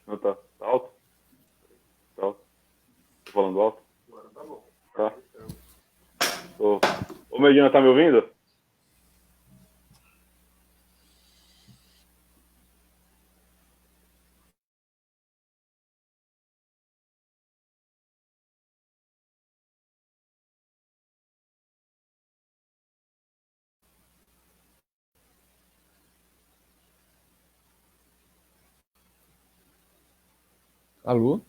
Não tá. Tá alto? Tá alto. Tô falando alto? Tá. Ô Medina, tá me ouvindo? Alô?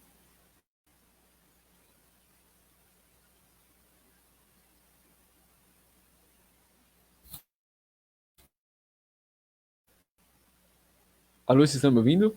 Alô, vocês estão me ouvindo?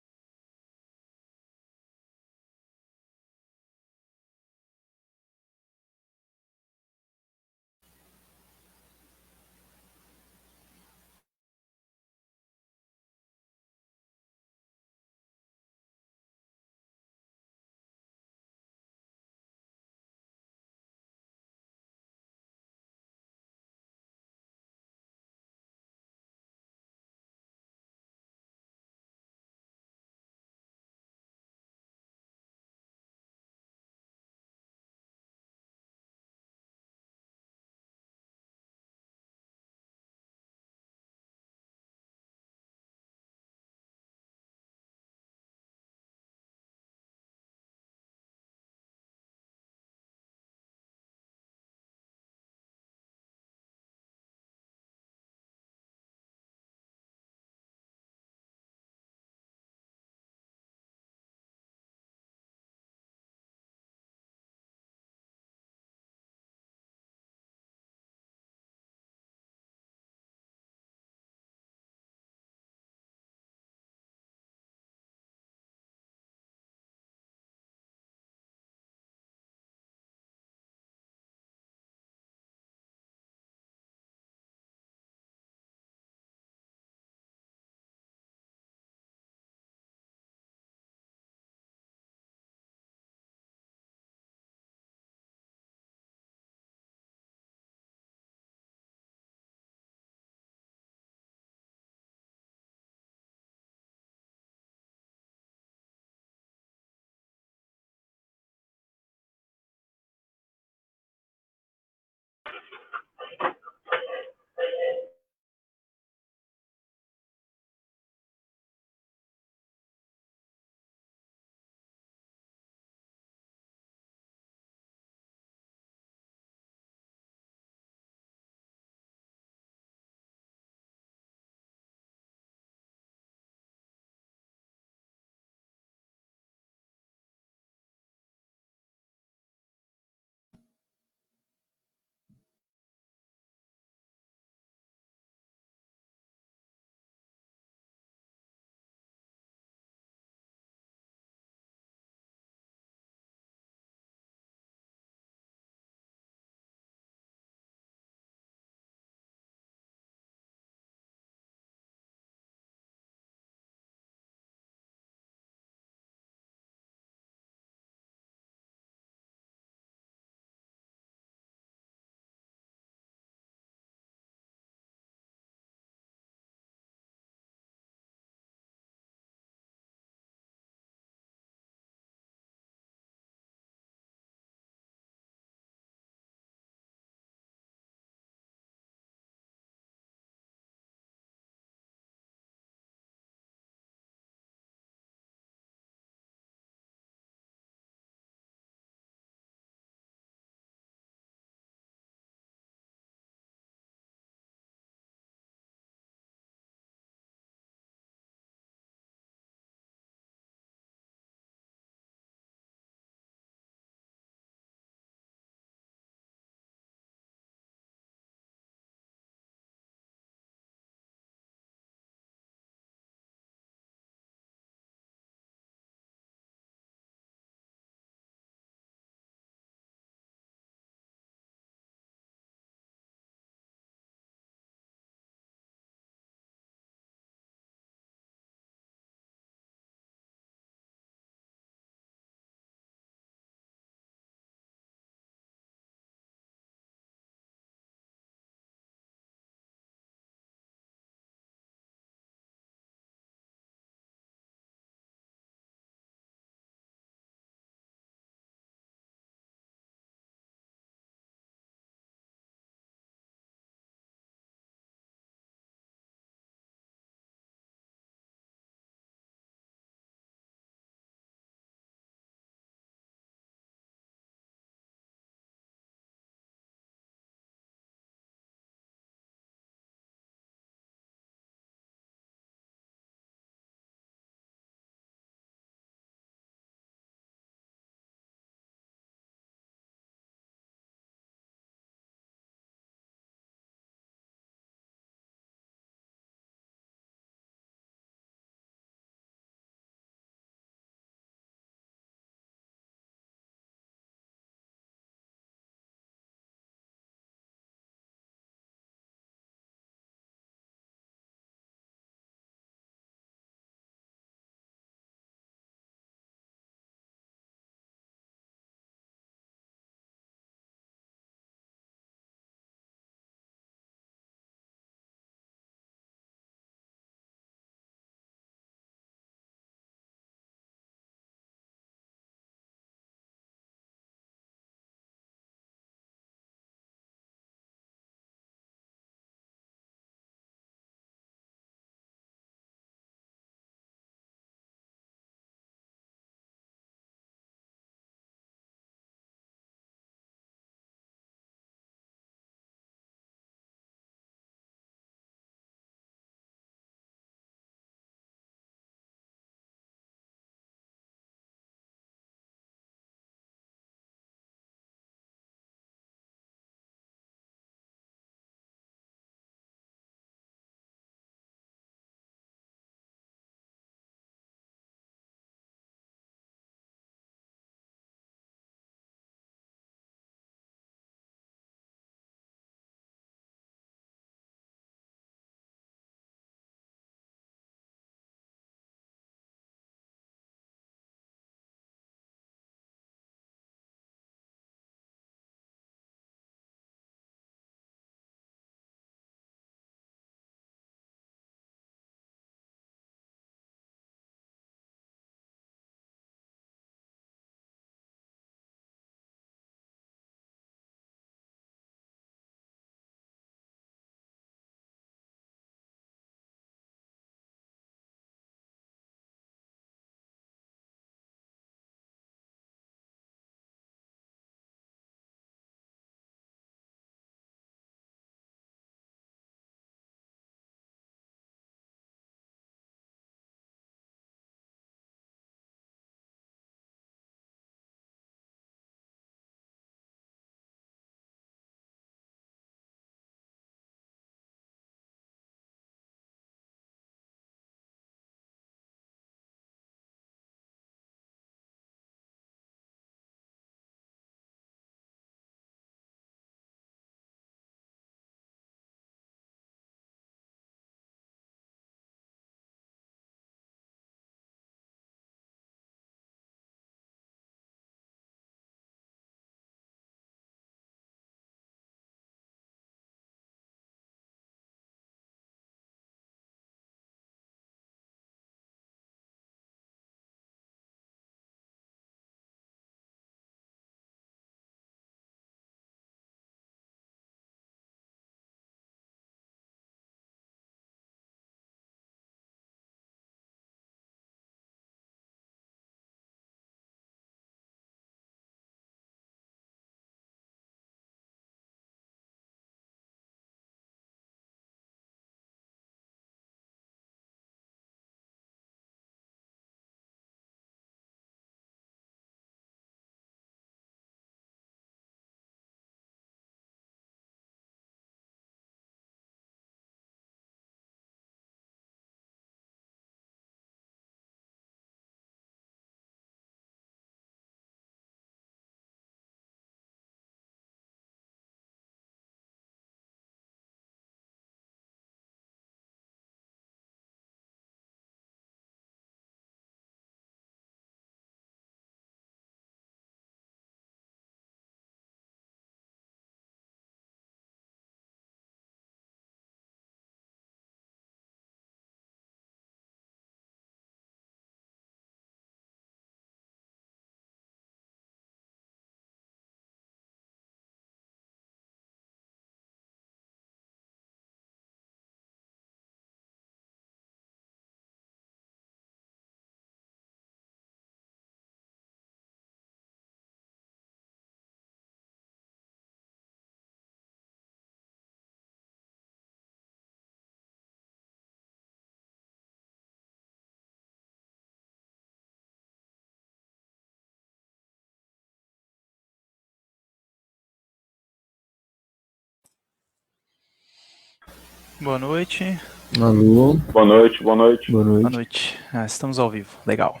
Boa noite. Alô? Boa noite, boa noite. Boa Boa noite. noite. Estamos ao vivo. Legal.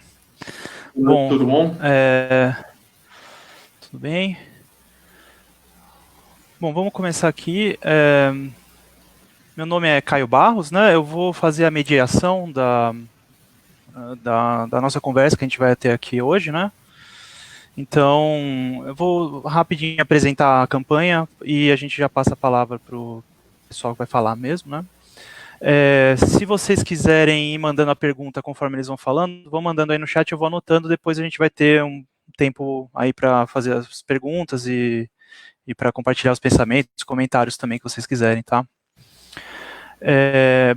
Bom, tudo bom? Tudo bem? Bom, vamos começar aqui. Meu nome é Caio Barros, né? Eu vou fazer a mediação da nossa conversa que a gente vai ter aqui hoje, né? Então, eu vou rapidinho apresentar a campanha e a gente já passa a palavra para o pessoal que vai falar mesmo, né? Se vocês quiserem ir mandando a pergunta conforme eles vão falando, vão mandando aí no chat, eu vou anotando, depois a gente vai ter um tempo aí para fazer as perguntas e para compartilhar os pensamentos, comentários também que vocês quiserem, tá?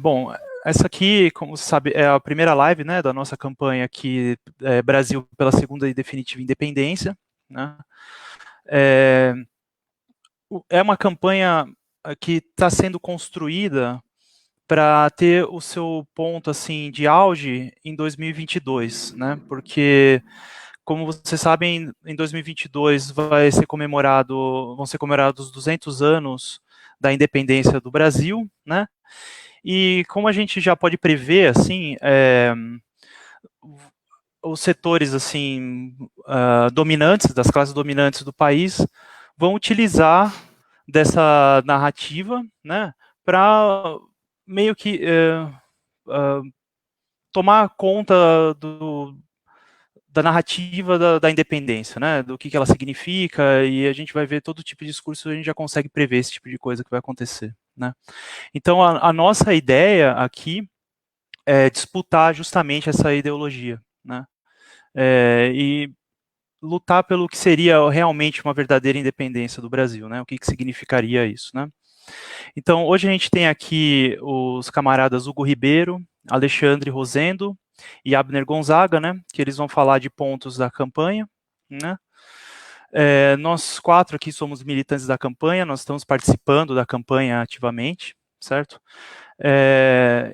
Bom, essa aqui, como você sabe, é a primeira live, né, da nossa campanha aqui, Brasil pela segunda e definitiva independência, né? É uma campanha que está sendo construída para ter o seu ponto assim de auge em 2022, né? Porque, como vocês sabem, em 2022 vão ser comemorados os 200 anos da independência do Brasil, né? E como a gente já pode prever, assim, os setores assim dominantes, das classes dominantes do país, vão utilizar dessa narrativa, né, para meio que tomar conta da narrativa da independência, né, do que ela significa, e a gente vai ver todo tipo de discurso, a gente já consegue prever esse tipo de coisa que vai acontecer, né. Então, a nossa ideia aqui é disputar justamente essa ideologia, né, e lutar pelo que seria realmente uma verdadeira independência do Brasil, né, o que significaria isso, né. Então, hoje a gente tem aqui os camaradas Hugo Ribeiro, Alexandre Rosendo e Abner Gonzaga, né, que eles vão falar de pontos da campanha, né. Nós quatro aqui somos militantes da campanha, nós estamos participando da campanha ativamente, certo?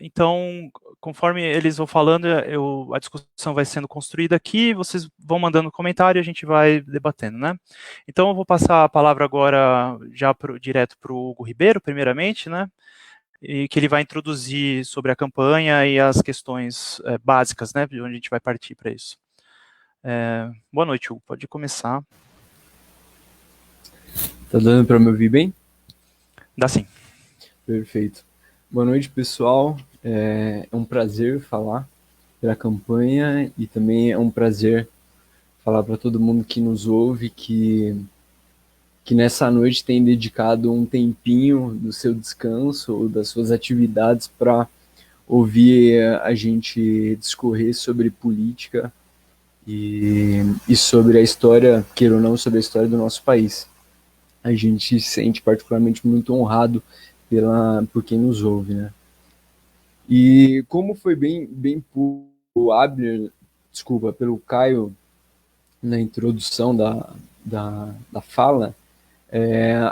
Então, conforme eles vão falando, a discussão vai sendo construída aqui, vocês vão mandando comentário e a gente vai debatendo, né? Então, eu vou passar a palavra agora já direto para o Hugo Ribeiro, primeiramente, né? E que ele vai introduzir sobre a campanha e as questões básicas, né? De onde a gente vai partir para isso. Boa noite, Hugo. Pode começar. Tá dando para me ouvir bem? Dá sim. Perfeito. Boa noite, pessoal. É um prazer falar pela campanha e também é um prazer falar para todo mundo que nos ouve que nessa noite tem dedicado um tempinho do seu descanso ou das suas atividades para ouvir a gente discorrer sobre política e sobre a história, queira ou não, sobre a história do nosso país. A gente se sente particularmente muito honrado por quem nos ouve, né? E como foi bem por Abner, desculpa, pelo Caio na introdução da fala,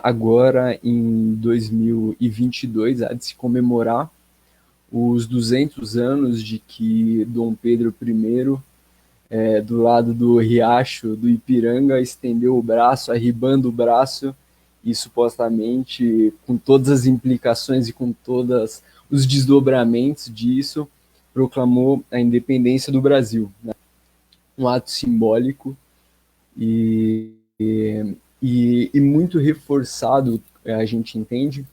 agora em 2022 há de se comemorar os 200 anos de que Dom Pedro I, do lado do riacho do Ipiranga, estendeu o braço, arribando o braço, e supostamente, com todas as implicações e com todos os desdobramentos disso, proclamou a independência do Brasil, né? Um ato simbólico e muito reforçado, a gente entende,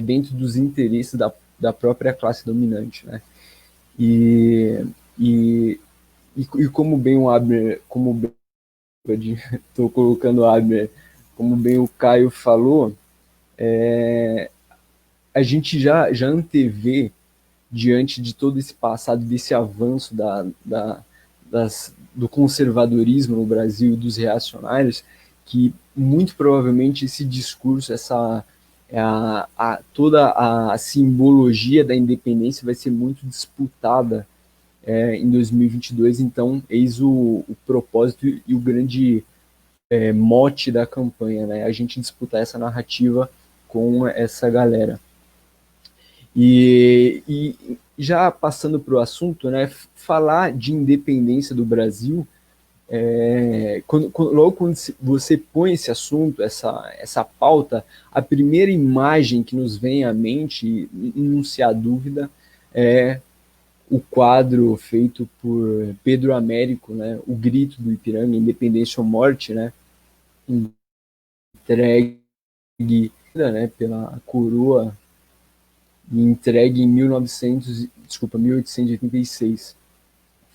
dentro dos interesses da própria classe dominante, né? E como bem o Abner, estou colocando o Abner, como bem o Caio falou, a gente já antevê, diante de todo esse passado, desse avanço do conservadorismo no Brasil e dos reacionários, que muito provavelmente esse discurso, toda a simbologia da independência vai ser muito disputada em 2022. Então, eis o propósito e o grande mote da campanha, né? A gente disputar essa narrativa com essa galera. E já passando para o assunto, né? Falar de independência do Brasil logo quando você põe esse assunto, essa pauta, a primeira imagem que nos vem à mente, não se há dúvida, é o quadro feito por Pedro Américo, né, O Grito do Ipiranga, Independência ou Morte, né, entregue, né, pela coroa e entregue em 1886.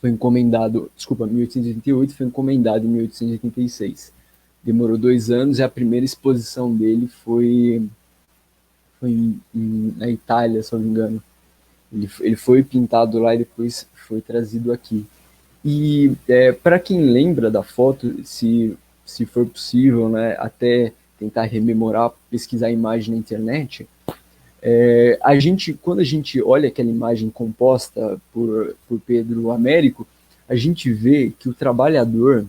Foi encomendado, 1888, foi encomendado em 1886. Demorou 2 anos e a primeira exposição dele foi na Itália, se não me engano. Ele foi pintado lá e depois foi trazido aqui. E para quem lembra da foto, se for possível, né, até tentar rememorar, pesquisar a imagem na internet, quando a gente olha aquela imagem composta por Pedro Américo, a gente vê que o trabalhador,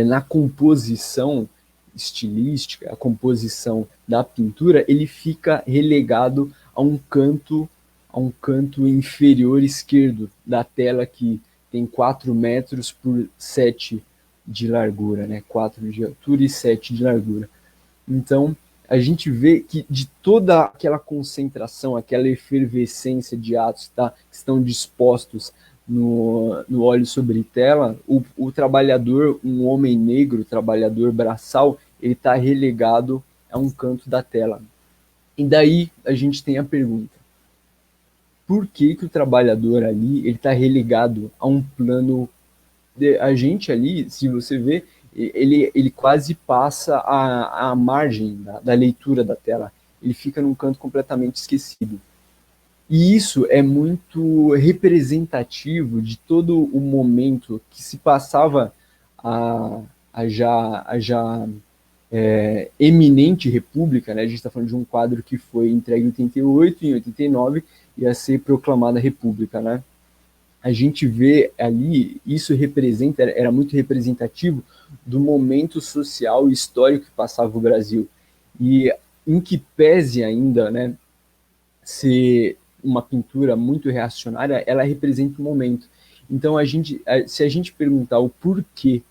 na composição estilística, a composição da pintura, ele fica relegado a um canto inferior esquerdo da tela, que tem 4 metros por 7 de largura, né? 4 de altura e 7 de largura. Então, a gente vê que de toda aquela concentração, aquela efervescência de atos, tá, que estão dispostos no óleo sobre tela, o trabalhador, um homem negro, trabalhador braçal, ele está relegado a um canto da tela. E daí a gente tem a pergunta: por que o trabalhador ali ele está relegado a um plano? A gente ali, se você vê, ele quase passa a margem da leitura da tela. Ele fica num canto completamente esquecido. E isso é muito representativo de todo o momento que se passava a já eminente república, né? A gente está falando de um quadro que foi entregue em 88, em 89 ia ser proclamada a república, né? A gente vê ali, isso era muito representativo do momento social e histórico que passava o Brasil. E em que pese ainda, né, ser uma pintura muito reacionária, ela representa o momento. Então, se a gente perguntar o porquê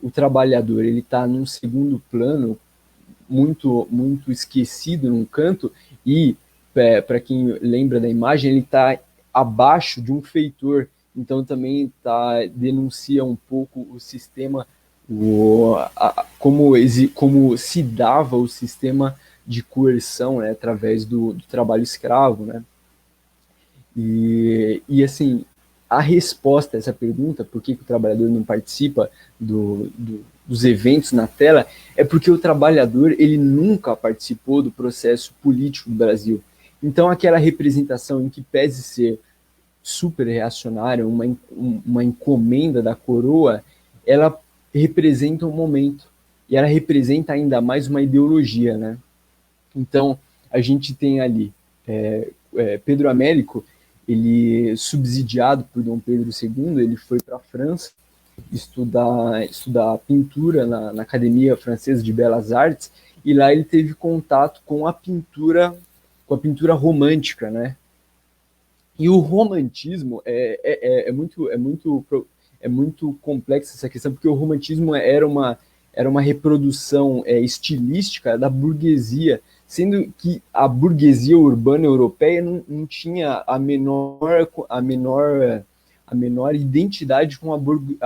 o trabalhador ele está num segundo plano, muito esquecido num canto, e para quem lembra da imagem, ele está abaixo de um feitor, então também denuncia um pouco o sistema, como se dava o sistema de coerção, né, através do trabalho escravo, né? E assim, a resposta a essa pergunta, por que o trabalhador não participa dos eventos na tela, é porque o trabalhador ele nunca participou do processo político do Brasil. Então, aquela representação, em que pese ser super reacionária, uma encomenda da coroa, ela representa um momento, e ela representa ainda mais uma ideologia, né? Então, a gente tem ali Pedro Américo, ele, subsidiado por Dom Pedro II, ele foi para a França estudar pintura na Academia Francesa de Belas Artes, e lá ele teve contato com a pintura romântica, né? E o romantismo é muito complexa essa questão, porque o romantismo era uma reprodução estilística da burguesia, sendo que a burguesia urbana europeia não tinha a menor identidade com a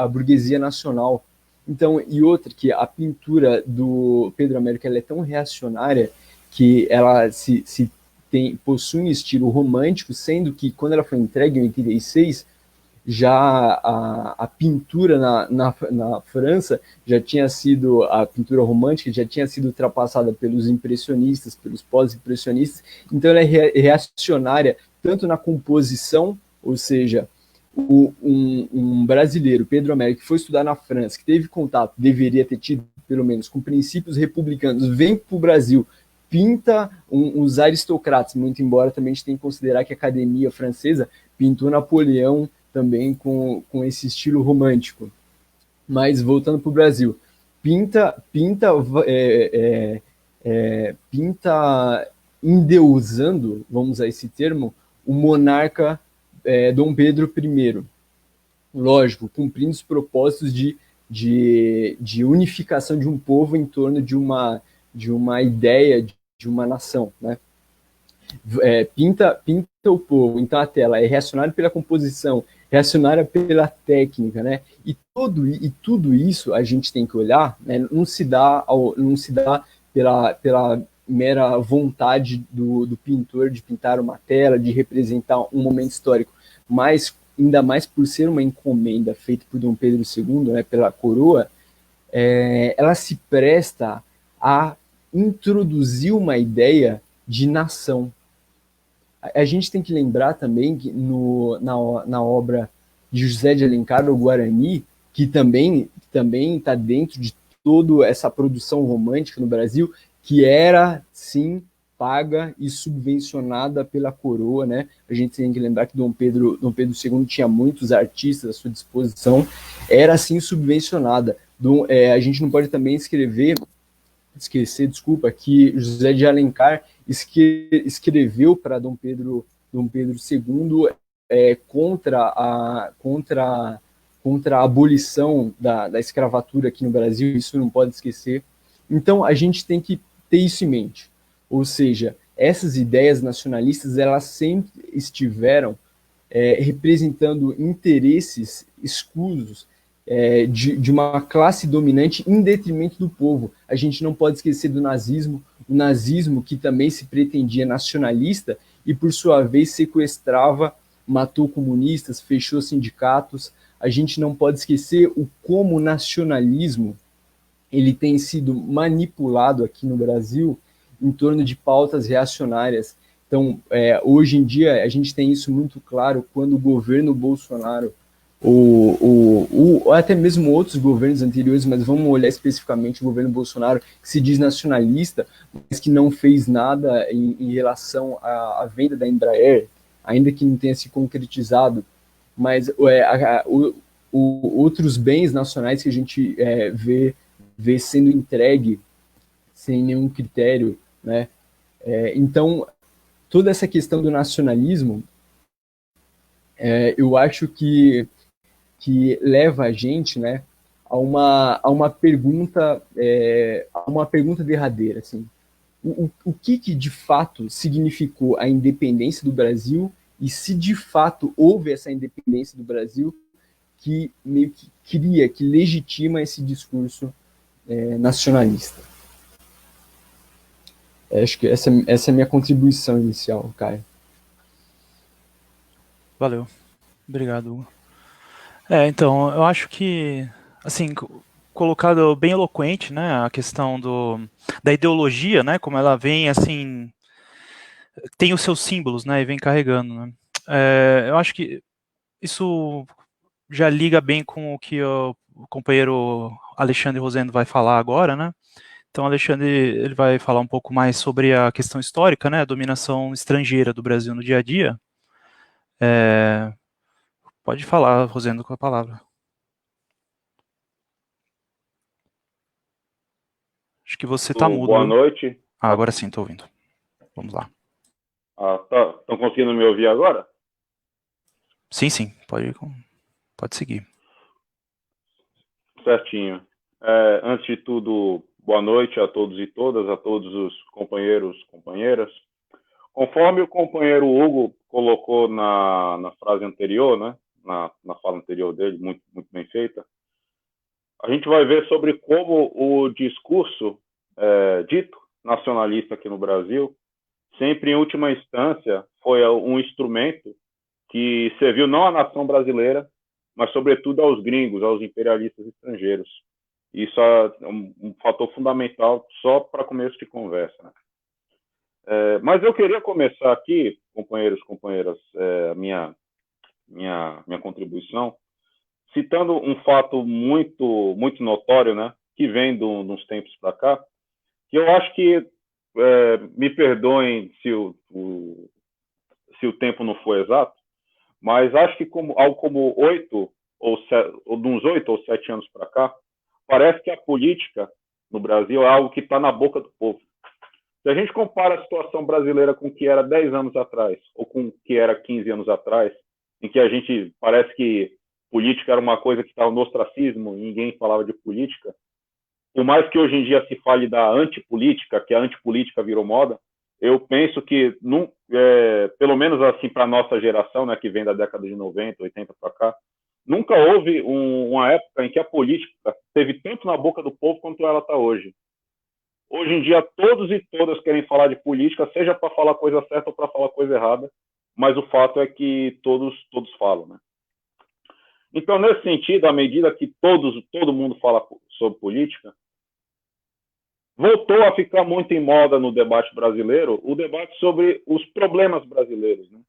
burguesia nacional. Então, e outra, que a pintura do Pedro Américo ela é tão reacionária que ela possui um estilo romântico, sendo que quando ela foi entregue em 86, já a pintura na França a pintura romântica já tinha sido ultrapassada pelos impressionistas, pelos pós-impressionistas, então ela é reacionária tanto na composição, ou seja, um brasileiro, Pedro Américo, que foi estudar na França, que teve contato, deveria ter tido pelo menos com princípios republicanos, vem para o Brasil, pinta os aristocratas, muito embora também a gente tenha que considerar que a Academia Francesa pintou Napoleão também com esse estilo romântico. Mas voltando para o Brasil, pinta endeusando, vamos usar esse termo, o monarca Dom Pedro I. lógico, cumprindo os propósitos de unificação de um povo em torno de uma ideia, de uma nação, né? Pinta o povo, então a tela é reacionária pela composição, reacionária pela técnica, né? E tudo isso a gente tem que olhar, né? Não se dá pela mera vontade do pintor de pintar uma tela, de representar um momento histórico, mas ainda mais por ser uma encomenda feita por Dom Pedro II, né, pela coroa, ela se presta a introduzir uma ideia de nação. A gente tem que lembrar também que na obra de José de Alencar, o Guarani, que também está dentro de toda essa produção romântica no Brasil, que era, sim, paga e subvencionada pela coroa, né? A gente tem que lembrar que Dom Pedro II tinha muitos artistas à sua disposição, era, assim, subvencionada. A gente não pode também esquecer, que José de Alencar escreveu para Dom Pedro II contra a abolição da escravatura aqui no Brasil, isso não pode esquecer. Então, a gente tem que ter isso em mente. Ou seja, essas ideias nacionalistas, elas sempre estiveram representando interesses escusos de uma classe dominante em detrimento do povo. A gente não pode esquecer do nazismo, o nazismo que também se pretendia nacionalista e, por sua vez, sequestrava, matou comunistas, fechou sindicatos. A gente não pode esquecer como o nacionalismo ele tem sido manipulado aqui no Brasil em torno de pautas reacionárias. Então, hoje em dia, a gente tem isso muito claro quando o governo Bolsonaro ou até mesmo outros governos anteriores, mas vamos olhar especificamente o governo Bolsonaro, que se diz nacionalista, mas que não fez nada em relação à venda da Embraer, ainda que não tenha se concretizado, mas outros bens nacionais que a gente vê sendo entregue sem nenhum critério, né? Então, toda essa questão do nacionalismo, eu acho que leva a gente, né, a uma pergunta derradeira, assim. O que de fato significou a independência do Brasil e se de fato houve essa independência do Brasil que meio que legitima esse discurso nacionalista. Acho que essa é a minha contribuição inicial, Caio. Valeu. Obrigado, Hugo. Então, eu acho que, assim, colocado bem eloquente, né, a questão da ideologia, né, como ela vem, assim, tem os seus símbolos, né, e vem carregando, né. Eu acho que isso já liga bem com o que o companheiro Alexandre Rosendo vai falar agora, né. Então, Alexandre, ele vai falar um pouco mais sobre a questão histórica, né, a dominação estrangeira do Brasil no dia a dia. Pode falar, Rosendo, com a palavra. Acho que você está mudo. Boa noite. Agora sim, estou ouvindo. Vamos lá. Tá. Estão conseguindo me ouvir agora? Sim. Pode seguir. Certinho. Antes de tudo, boa noite a todos e todas, a todos os companheiros e companheiras. Conforme o companheiro Hugo colocou na frase anterior, né, na fala anterior dele, muito, muito bem feita, a gente vai ver sobre como o discurso dito nacionalista aqui no Brasil, sempre em última instância, foi um instrumento que serviu não à nação brasileira, mas sobretudo aos gringos, aos imperialistas estrangeiros. Isso é um fator fundamental só para começo de conversa, né? Mas eu queria começar aqui, companheiros e companheiras, minha contribuição, citando um fato muito, muito notório, né, que vem de uns tempos para cá, que eu acho que, me perdoem se o tempo não for exato, mas acho que algo como 8 ou 7 anos para cá, parece que a política no Brasil é algo que está na boca do povo. Se a gente compara a situação brasileira com o que era 10 anos atrás, ou com o que era 15 anos atrás, em que a gente parece que política era uma coisa que estava no ostracismo, ninguém falava de política. Por mais que hoje em dia se fale da antipolítica, que a antipolítica virou moda, eu penso que, pelo menos assim para a nossa geração, né, que vem da década de 90, 80 para cá, nunca houve uma época em que a política esteve tanto na boca do povo quanto ela está hoje. Hoje em dia, todos e todas querem falar de política, seja para falar coisa certa ou para falar coisa errada, mas o fato é que todos falam, né? Então, nesse sentido, à medida que todo mundo fala sobre política, voltou a ficar muito em moda no debate brasileiro o debate sobre os problemas brasileiros, né?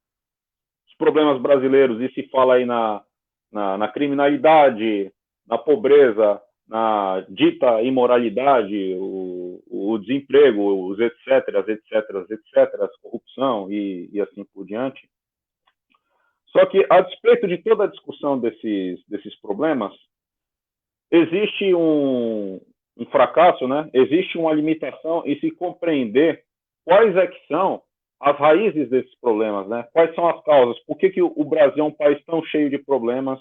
Os problemas brasileiros, e se fala aí na criminalidade, na pobreza, na dita imoralidade, o desemprego, os etc, corrupção e assim por diante. Só que, a despeito de toda a discussão desses problemas, existe um fracasso, né? Existe uma limitação em se compreender quais é que são as raízes desses problemas, né? Quais são as causas? Por que o Brasil é um país tão cheio de problemas,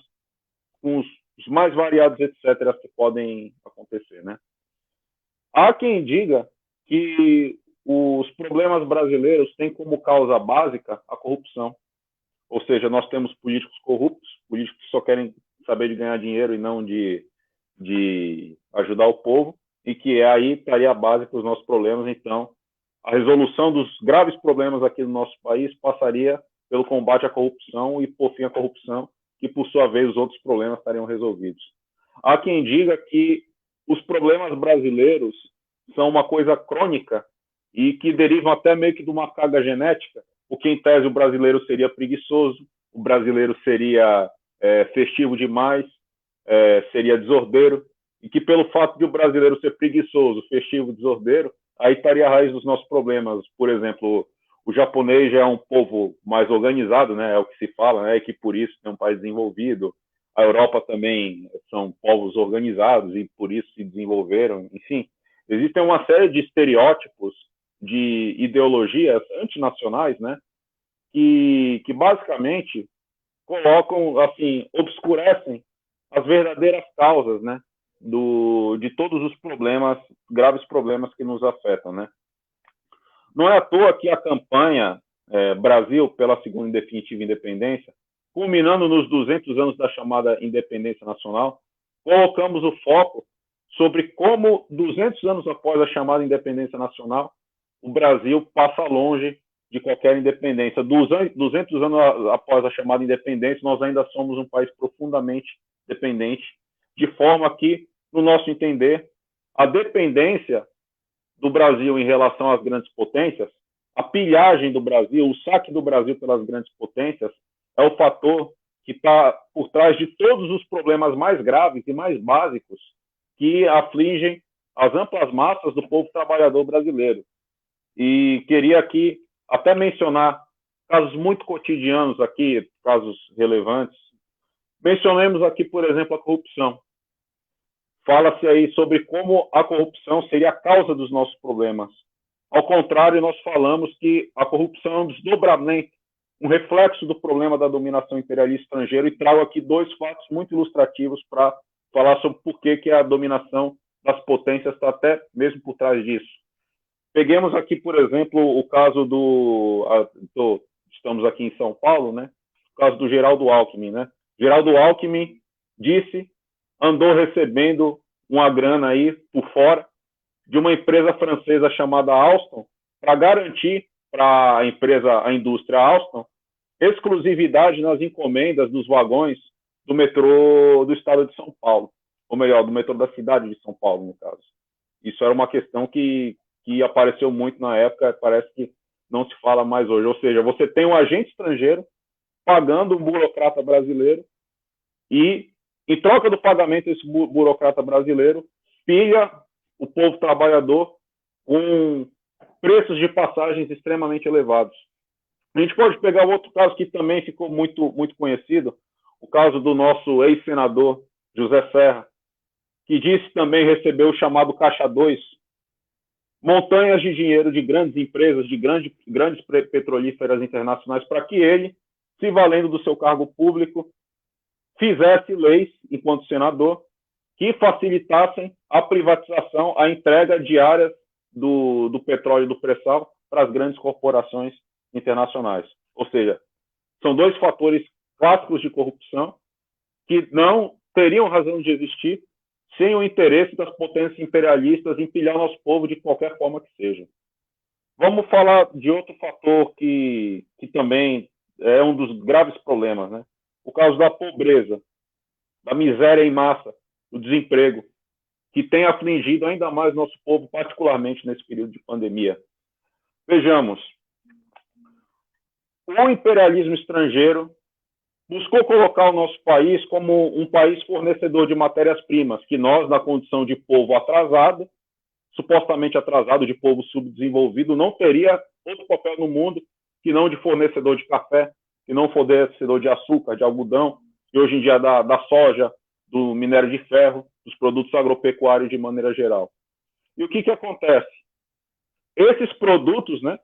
com os mais variados, etc., que podem acontecer, né? Há quem diga que os problemas brasileiros têm como causa básica a corrupção. Ou seja, nós temos políticos corruptos, políticos que só querem saber de ganhar dinheiro e não de ajudar o povo, e que aí estaria a base para os nossos problemas. Então, a resolução dos graves problemas aqui no nosso país passaria pelo combate à corrupção e, por fim, a corrupção, que, por sua vez, os outros problemas estariam resolvidos. Há quem diga que os problemas brasileiros são uma coisa crônica e que derivam até meio que de uma carga genética, porque, em tese, o brasileiro seria preguiçoso, o brasileiro seria festivo demais, seria desordeiro, e que, pelo fato de o brasileiro ser preguiçoso, festivo, desordeiro, aí estaria a raiz dos nossos problemas. Por exemplo, o japonês já é um povo mais organizado, né? É o que se fala, né? Que por isso é um país desenvolvido. A Europa também são povos organizados e por isso se desenvolveram. Enfim, existem uma série de estereótipos, de ideologias antinacionais, né? Que basicamente colocam, assim, obscurecem as verdadeiras causas, né? De todos os problemas, graves problemas que nos afetam, né? Não é à toa que a campanha Brasil pela segunda e definitiva independência, culminando nos 200 anos da chamada independência nacional, colocamos o foco sobre como, 200 anos após a chamada independência nacional, o Brasil passa longe de qualquer independência. 200 anos após a chamada independência, nós ainda somos um país profundamente dependente, de forma que, no nosso entender, a dependência do Brasil em relação às grandes potências, a pilhagem do Brasil, o saque do Brasil pelas grandes potências, é o fator que está por trás de todos os problemas mais graves e mais básicos que afligem as amplas massas do povo trabalhador brasileiro. E queria aqui até mencionar casos muito cotidianos aqui, casos relevantes. Mencionemos aqui, por exemplo, a corrupção. Fala-se aí sobre como a corrupção seria a causa dos nossos problemas. Ao contrário, nós falamos que a corrupção é um desdobramento, um reflexo do problema da dominação imperialista estrangeira, e trago aqui dois fatos muito ilustrativos para falar sobre por que a dominação das potências está até mesmo por trás disso. Peguemos aqui, por exemplo, o caso estamos aqui em São Paulo, né? O caso do Geraldo Alckmin, né? Geraldo Alckmin andou recebendo uma grana aí por fora de uma empresa francesa chamada Alstom, para garantir para a indústria Alstom, exclusividade nas encomendas dos vagões do metrô do estado de São Paulo, ou melhor, do metrô da cidade de São Paulo, no caso. Isso era uma questão que apareceu muito na época, parece que não se fala mais hoje. Ou seja, você tem um agente estrangeiro pagando um burocrata brasileiro e, em troca do pagamento desse burocrata brasileiro, pilha o povo trabalhador com preços de passagens extremamente elevados. A gente pode pegar outro caso que também ficou muito, muito conhecido, o caso do nosso ex-senador José Serra, que disse também receber o chamado Caixa 2, montanhas de dinheiro de grandes empresas, de grandes petrolíferas internacionais, para que ele, se valendo do seu cargo público, fizesse leis, enquanto senador, que facilitassem a privatização, a entrega de áreas do petróleo e do pré-sal para as grandes corporações internacionais. Ou seja, são dois fatores clássicos de corrupção que não teriam razão de existir sem o interesse das potências imperialistas em pilhar nosso povo de qualquer forma que seja. Vamos falar de outro fator que também é um dos graves problemas, né? O caso da pobreza, da miséria em massa, do desemprego, que tem afligido ainda mais nosso povo, particularmente nesse período de pandemia. Vejamos, o imperialismo estrangeiro buscou colocar o nosso país como um país fornecedor de matérias-primas, que nós, na condição de povo atrasado, supostamente atrasado, de povo subdesenvolvido, não teria outro papel no mundo que não de fornecedor de café, que não fornecedor de açúcar, de algodão, e hoje em dia da soja, do minério de ferro, dos produtos agropecuários de maneira geral. E o que acontece? Esses produtos, né,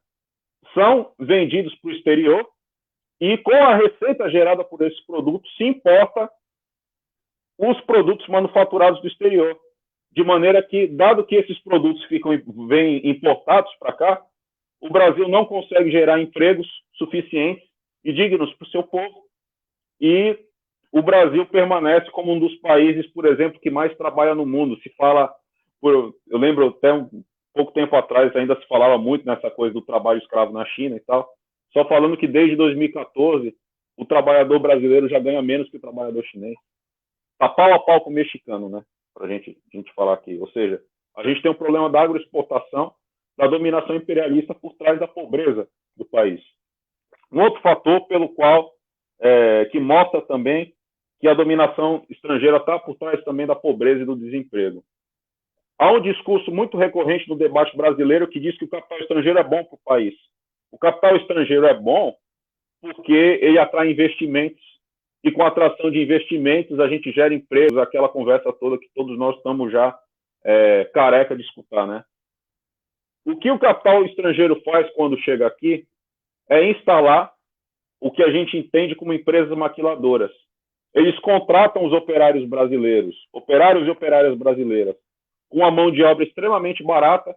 são vendidos para o exterior e com a receita gerada por esses produtos se importa os produtos manufaturados do exterior. De maneira que, dado que esses produtos vêm importados para cá, o Brasil não consegue gerar empregos suficientes e dignos para o seu povo. E o Brasil permanece como um dos países, por exemplo, que mais trabalha no mundo. Se fala, eu lembro até um pouco tempo atrás, ainda se falava muito nessa coisa do trabalho escravo na China e tal, só falando que desde 2014 o trabalhador brasileiro já ganha menos que o trabalhador chinês. Está pau a pau com o mexicano, né? Para a gente falar aqui. Ou seja, a gente tem um problema da agroexportação, da dominação imperialista por trás da pobreza do país. Um outro fator pelo qual, que mostra também que a dominação estrangeira está por trás também da pobreza e do desemprego. Há um discurso muito recorrente no debate brasileiro que diz que o capital estrangeiro é bom para o país. O capital estrangeiro é bom porque ele atrai investimentos e com a atração de investimentos a gente gera empregos, aquela conversa toda que todos nós estamos já careca de escutar, né? O que o capital estrangeiro faz quando chega aqui é instalar o que a gente entende como empresas maquiladoras. Eles contratam os operários brasileiros, operários e operárias brasileiras, com a mão de obra extremamente barata,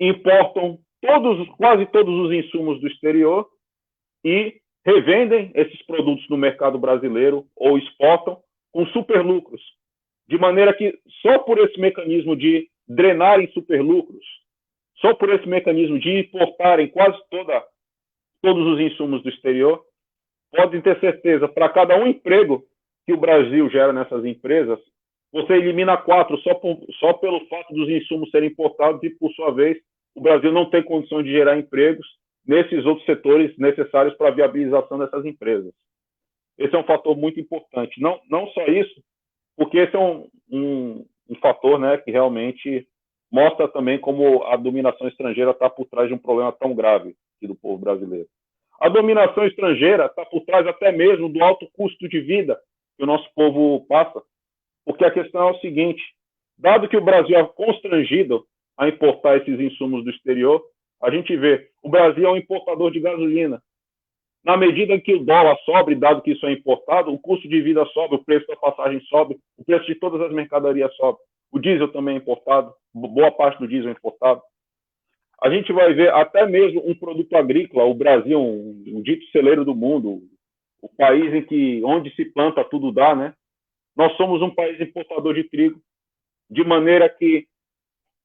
importam quase todos os insumos do exterior e revendem esses produtos no mercado brasileiro ou exportam com superlucros, de maneira que só por esse mecanismo de drenarem superlucros, só por esse mecanismo de importarem quase todos os insumos do exterior, podem ter certeza, para cada um emprego que o Brasil gera nessas empresas, você elimina 4 só pelo fato dos insumos serem importados e, por sua vez, o Brasil não tem condição de gerar empregos nesses outros setores necessários para a viabilização dessas empresas. Esse é um fator muito importante. Não só isso, porque esse é um fator, né, que realmente mostra também como a dominação estrangeira está por trás de um problema tão grave aqui do povo brasileiro. A dominação estrangeira está por trás até mesmo do alto custo de vida que o nosso povo passa, porque a questão é o seguinte: dado que o Brasil é constrangido a importar esses insumos do exterior, a gente vê, o Brasil é um importador de gasolina. Na medida que o dólar sobe, dado que isso é importado, o custo de vida sobe, o preço da passagem sobe, o preço de todas as mercadorias sobe. O diesel também é importado, boa parte do diesel é importado. A gente vai ver até mesmo um produto agrícola, o Brasil, um dito celeiro do mundo, o país onde se planta tudo dá, né? Nós somos um país importador de trigo, de maneira que,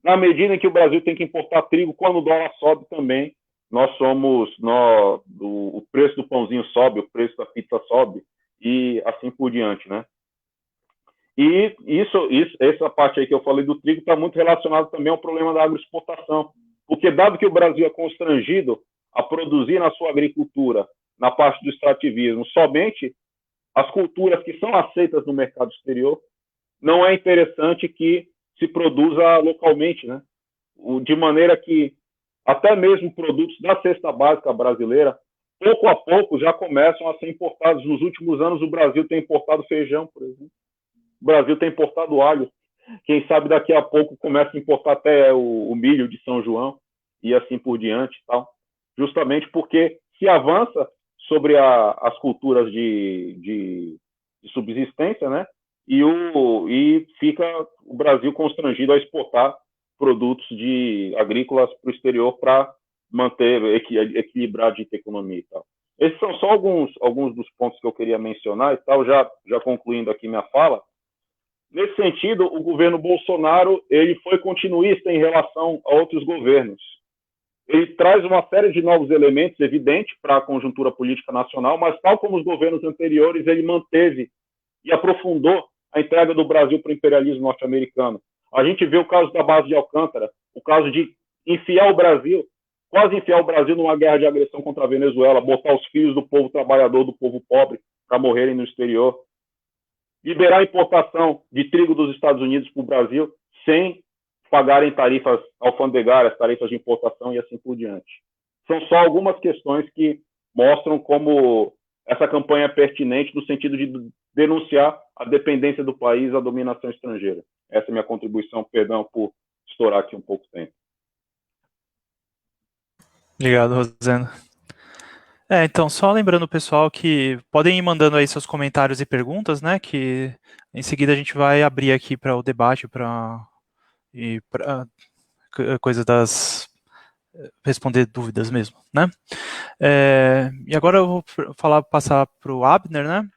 na medida em que o Brasil tem que importar trigo, quando o dólar sobe também, o preço do pãozinho sobe, o preço da pizza sobe, e assim por diante, né? E essa parte aí que eu falei do trigo está muito relacionada também ao problema da agroexportação, porque dado que o Brasil é constrangido a produzir na sua agricultura, na parte do extrativismo, somente as culturas que são aceitas no mercado exterior, não é interessante que se produza localmente, né? De maneira que até mesmo produtos da cesta básica brasileira, pouco a pouco, já começam a ser importados. Nos últimos anos, o Brasil tem importado feijão, por exemplo. O Brasil tem importado alho. Quem sabe daqui a pouco começa a importar até o milho de São João e assim por diante, tal. Justamente porque se avança sobre as culturas de de subsistência, né? E fica o Brasil constrangido a exportar produtos agrícolas para o exterior para manter, equilibrar a dita economia e tal. Esses são só alguns dos pontos que eu queria mencionar e tal, já concluindo aqui minha fala. Nesse sentido, o governo Bolsonaro ele foi continuista em relação a outros governos. Ele traz uma série de novos elementos, evidente, para a conjuntura política nacional, mas, tal como os governos anteriores, ele manteve e aprofundou a entrega do Brasil para o imperialismo norte-americano. A gente vê o caso da base de Alcântara, o caso de quase enfiar o Brasil numa guerra de agressão contra a Venezuela, botar os filhos do povo trabalhador, do povo pobre, para morrerem no exterior, liberar a importação de trigo dos Estados Unidos para o Brasil, sem pagarem tarifas alfandegárias, tarifas de importação e assim por diante. São só algumas questões que mostram como essa campanha é pertinente no sentido de denunciar a dependência do país à dominação estrangeira. Essa é a minha contribuição, perdão por estourar aqui um pouco o tempo. Obrigado, Rosendo. Então, só lembrando o pessoal que podem ir mandando aí seus comentários e perguntas, né, que em seguida a gente vai abrir aqui para o debate, para coisa responder dúvidas mesmo, né? E agora eu vou passar para o Abner, né?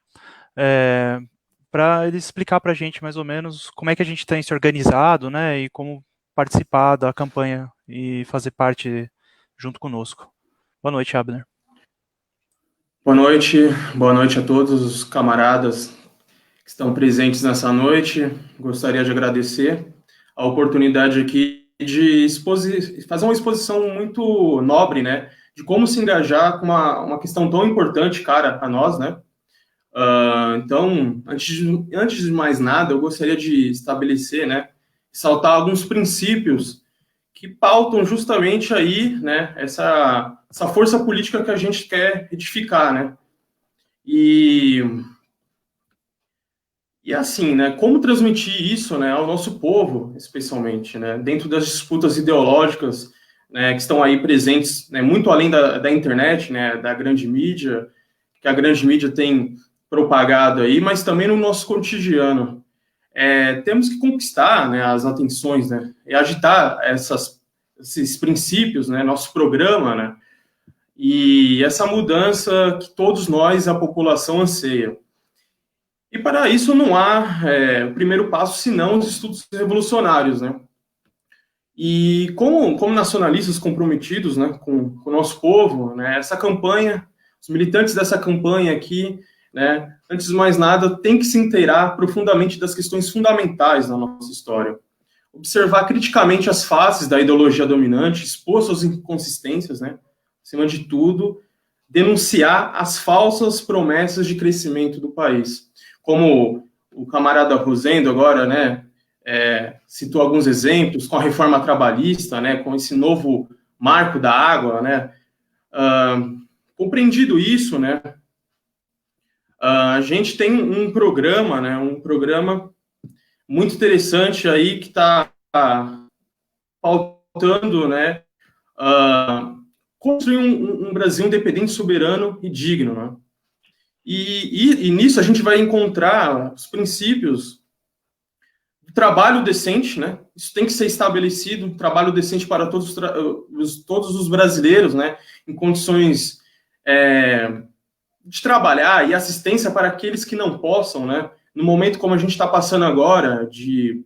Para ele explicar para a gente mais ou menos como é que a gente tem se organizado, né? E como participar da campanha e fazer parte junto conosco. Boa noite, Abner. Boa noite a todos os camaradas que estão presentes nessa noite. Gostaria de agradecer a oportunidade aqui de fazer uma exposição muito nobre, né, de como se engajar com uma questão tão importante, cara, a nós, né. Então, antes de mais nada, eu gostaria de estabelecer, né, ressaltar alguns princípios que pautam justamente aí, né, essa força política que a gente quer edificar, né. E assim, né, como transmitir isso, né, ao nosso povo, especialmente, né, dentro das disputas ideológicas, né, que estão aí presentes, né, muito além da internet, né, da grande mídia, que a grande mídia tem propagado aí, mas também no nosso cotidiano. Temos que conquistar, né, as atenções, né, e agitar esses princípios, né, nosso programa, né, e essa mudança que todos nós, a população, anseia. E para isso não há o primeiro passo, senão os estudos revolucionários, né? E como nacionalistas comprometidos, né, com o nosso povo, né, essa campanha, os militantes dessa campanha aqui, né, antes de mais nada, tem que se inteirar profundamente das questões fundamentais da nossa história. Observar criticamente as faces da ideologia dominante, expor suas inconsistências, né, acima de tudo, denunciar as falsas promessas de crescimento do país. Como o camarada Rosendo agora, né, citou alguns exemplos, com a reforma trabalhista, né, com esse novo marco da água, né, compreendido isso, né, a gente tem um programa, né, muito interessante aí que está pautando, né, construir um Brasil independente, soberano e digno, né. E nisso a gente vai encontrar os princípios do trabalho decente, né? Isso tem que ser estabelecido, trabalho decente para todos os brasileiros, né? Em condições de trabalhar e assistência para aqueles que não possam, né? No momento como a gente está passando agora, de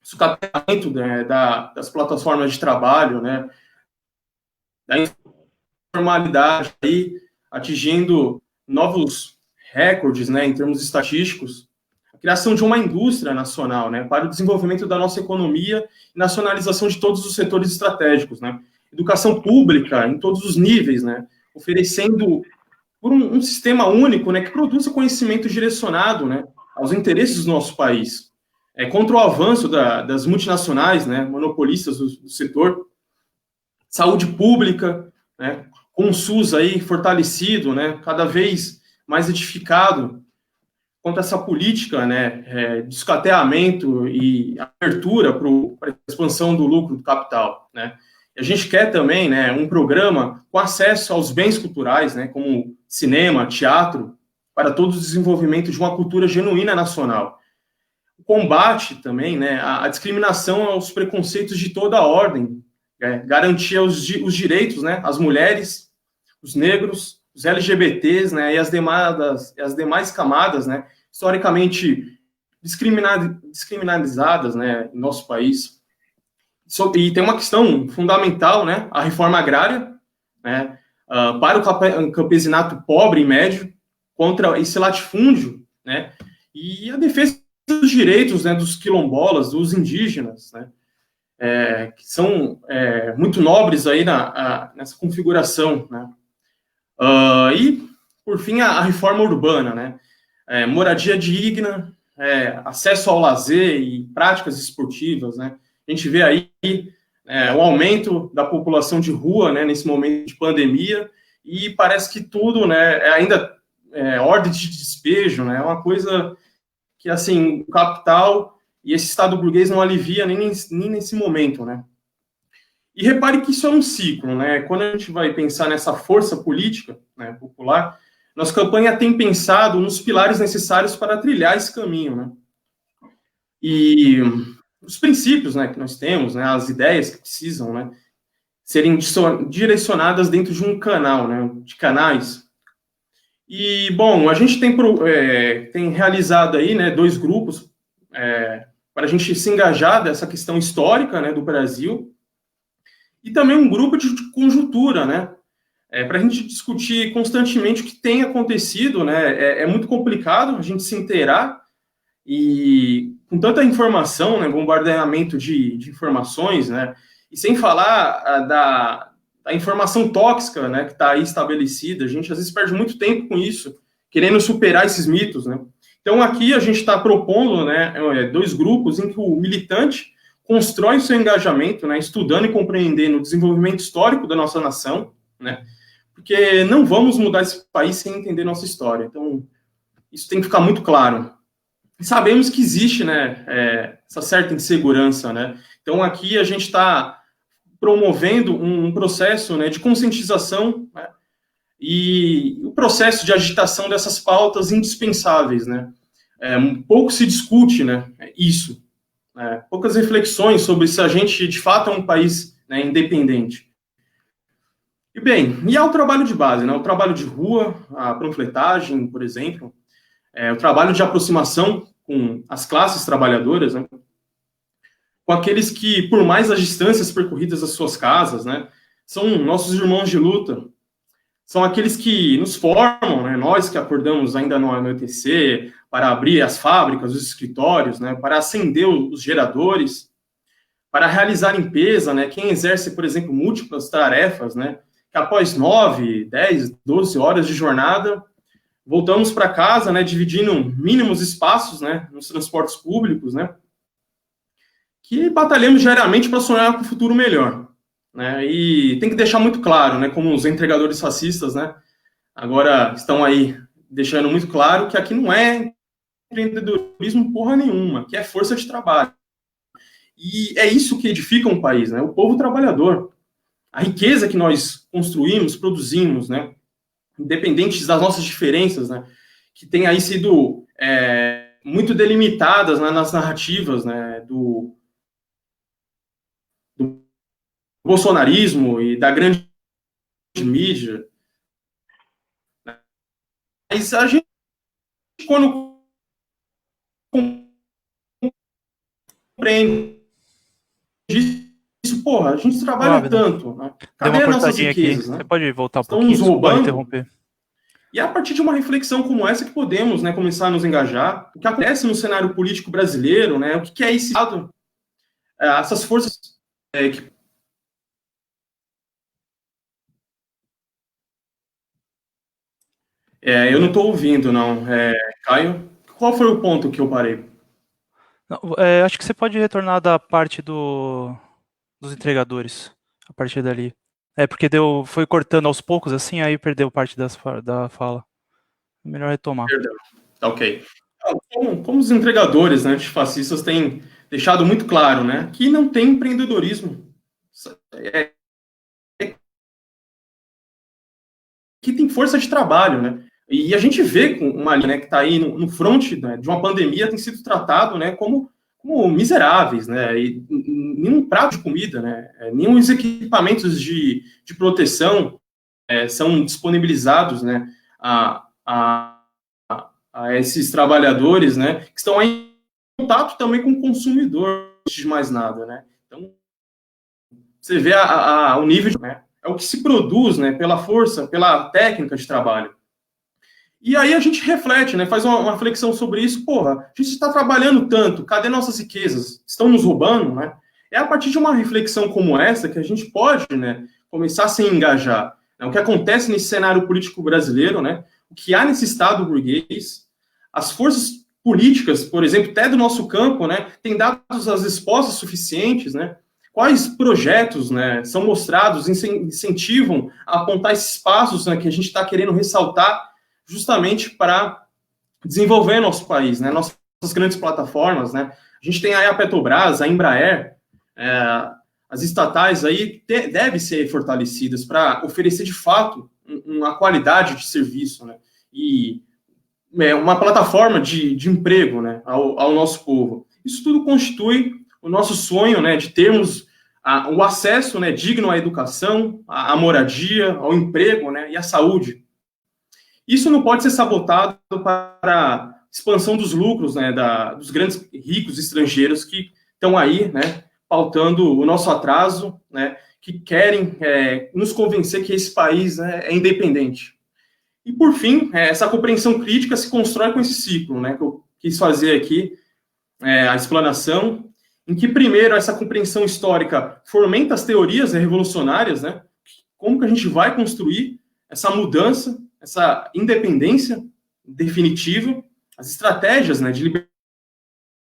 sucateamento, né, das plataformas de trabalho, né? Da informalidade aí, atingindo novos recordes, né, em termos estatísticos, a criação de uma indústria nacional, né, para o desenvolvimento da nossa economia e nacionalização de todos os setores estratégicos, né, educação pública em todos os níveis, né, oferecendo por um sistema único, né, que produza conhecimento direcionado, né, aos interesses do nosso país, contra o avanço das multinacionais, né, monopolistas do setor, saúde pública, né, com o SUS aí fortalecido, né, cada vez mais edificado, contra essa política, né, de escateamento e abertura para a expansão do lucro do capital, né. E a gente quer também, né, um programa com acesso aos bens culturais, né, como cinema, teatro, para todo o desenvolvimento de uma cultura genuína nacional. O combate também, né, a discriminação aos preconceitos de toda a ordem, garantir os direitos, né, às mulheres, os negros, os LGBTs, né, e as demais camadas, né, historicamente descriminalizadas, né, em nosso país. E tem uma questão fundamental, né, a reforma agrária, né, para o campesinato pobre e médio, contra esse latifúndio, né, e a defesa dos direitos, né, dos quilombolas, dos indígenas, né, que são muito nobres aí nessa configuração, né. E, por fim, a reforma urbana, né, moradia digna, acesso ao lazer e práticas esportivas, né. A gente vê aí o aumento da população de rua, né, nesse momento de pandemia, e parece que tudo, né, ainda ordem de despejo, né, é uma coisa que, assim, o capital e esse Estado burguês não alivia nem nesse momento, né. E repare que isso é um ciclo, né, quando a gente vai pensar nessa força política, né, popular, nossa campanha tem pensado nos pilares necessários para trilhar esse caminho, né. E os princípios, né, que nós temos, né, as ideias que precisam, né, serem direcionadas dentro de um canal, né, de canais. E, bom, a gente tem realizado aí, né, 2 grupos para a gente se engajar dessa questão histórica, né, do Brasil, e também um grupo de conjuntura, né, para a gente discutir constantemente o que tem acontecido, né, é muito complicado a gente se inteirar, e com tanta informação, né, bombardeamento de informações, né, e sem falar da informação tóxica, né, que está aí estabelecida, a gente às vezes perde muito tempo com isso, querendo superar esses mitos, né. Então aqui a gente está propondo, né, 2 grupos em que o militante constrói o seu engajamento, né, estudando e compreendendo o desenvolvimento histórico da nossa nação, né, porque não vamos mudar esse país sem entender nossa história. Então isso tem que ficar muito claro. Sabemos que existe, né, essa certa insegurança, né. Então aqui a gente está promovendo um processo, né, de conscientização, né, e o processo de agitação dessas pautas indispensáveis, né. Pouco se discute, né, isso, poucas reflexões sobre se a gente de fato é um país, né, independente. E bem, e há o trabalho de base, né, o trabalho de rua, a panfletagem, por exemplo, o trabalho de aproximação com as classes trabalhadoras, né, com aqueles que, por mais as distâncias percorridas das suas casas, né, são nossos irmãos de luta, são aqueles que nos formam, né, nós que acordamos ainda no anoitecer, para abrir as fábricas, os escritórios, né, para acender os geradores, para realizar limpeza, né, quem exerce, por exemplo, múltiplas tarefas, né, que após 9, 10, 12 horas de jornada, voltamos para casa, né, dividindo mínimos espaços, né, nos transportes públicos, né, que batalhamos diariamente para sonhar com um futuro melhor, né, e tem que deixar muito claro, né, como os entregadores fascistas, né, agora estão aí deixando muito claro que aqui não é empreendedorismo porra nenhuma, que é força de trabalho. E é isso que edifica um país, né, o povo trabalhador. A riqueza que nós construímos, produzimos, né, independentes das nossas diferenças, né, que tem aí sido muito delimitadas, né, nas narrativas, né, do bolsonarismo e da grande mídia. Mas a gente, quando compreende isso, porra, a gente trabalha tanto, né? Cadê as nossas riquezas, né? Você pode voltar um Estão pouquinho, nos roubando? pode interromper. E é a partir de uma reflexão como essa que podemos, né, começar a nos engajar. O que acontece no cenário político brasileiro, né, o que é esse lado, essas forças que... eu não estou ouvindo, não. Caio, qual foi o ponto que eu parei? Não, acho que você pode retornar da parte dos entregadores, a partir dali. Porque foi cortando aos poucos, assim, aí perdeu parte da fala. Melhor retomar. Perdão. Tá ok. Como os entregadores, né, antifascistas têm deixado muito claro, né, que não tem empreendedorismo. Que tem força de trabalho, né? E a gente vê com uma linha, né, que está aí no front, né, de uma pandemia, tem sido tratado, né, como miseráveis, né, e nenhum prato de comida, né, nenhum equipamentos de proteção são disponibilizados, né, a esses trabalhadores, né, que estão aí em contato também com o consumidor, antes de mais nada, né. Então, você vê o nível, né, é o que se produz, né, pela força, pela técnica de trabalho. E aí a gente reflete, né, faz uma reflexão sobre isso. Porra, a gente está trabalhando tanto, cadê nossas riquezas? Estão nos roubando, né? É a partir de uma reflexão como essa que a gente pode, né, começar a se engajar. O que acontece nesse cenário político brasileiro, né, o que há nesse Estado burguês, as forças políticas, por exemplo, até do nosso campo, né, têm dado as respostas suficientes, né? Quais projetos, né, são mostrados, incentivam a apontar esses passos, né, que a gente está querendo ressaltar justamente para desenvolver nosso país, né, nossas grandes plataformas, né, a gente tem aí a Petrobras, a Embraer, as estatais aí devem ser fortalecidas para oferecer de fato uma qualidade de serviço, né, e uma plataforma de emprego, né, ao nosso povo. Isso tudo constitui o nosso sonho, né, de termos o acesso, né, digno à educação, à moradia, ao emprego, né, e à saúde. Isso não pode ser sabotado para a expansão dos lucros, né, dos grandes ricos estrangeiros que estão aí, né, pautando o nosso atraso, né, que querem nos convencer que esse país, né, é independente. E, por fim, essa compreensão crítica se constrói com esse ciclo, né, que eu quis fazer aqui, a explanação, em que, primeiro, essa compreensão histórica fomenta as teorias revolucionárias, né, como que a gente vai construir essa mudança, essa independência definitiva, as estratégias, né, de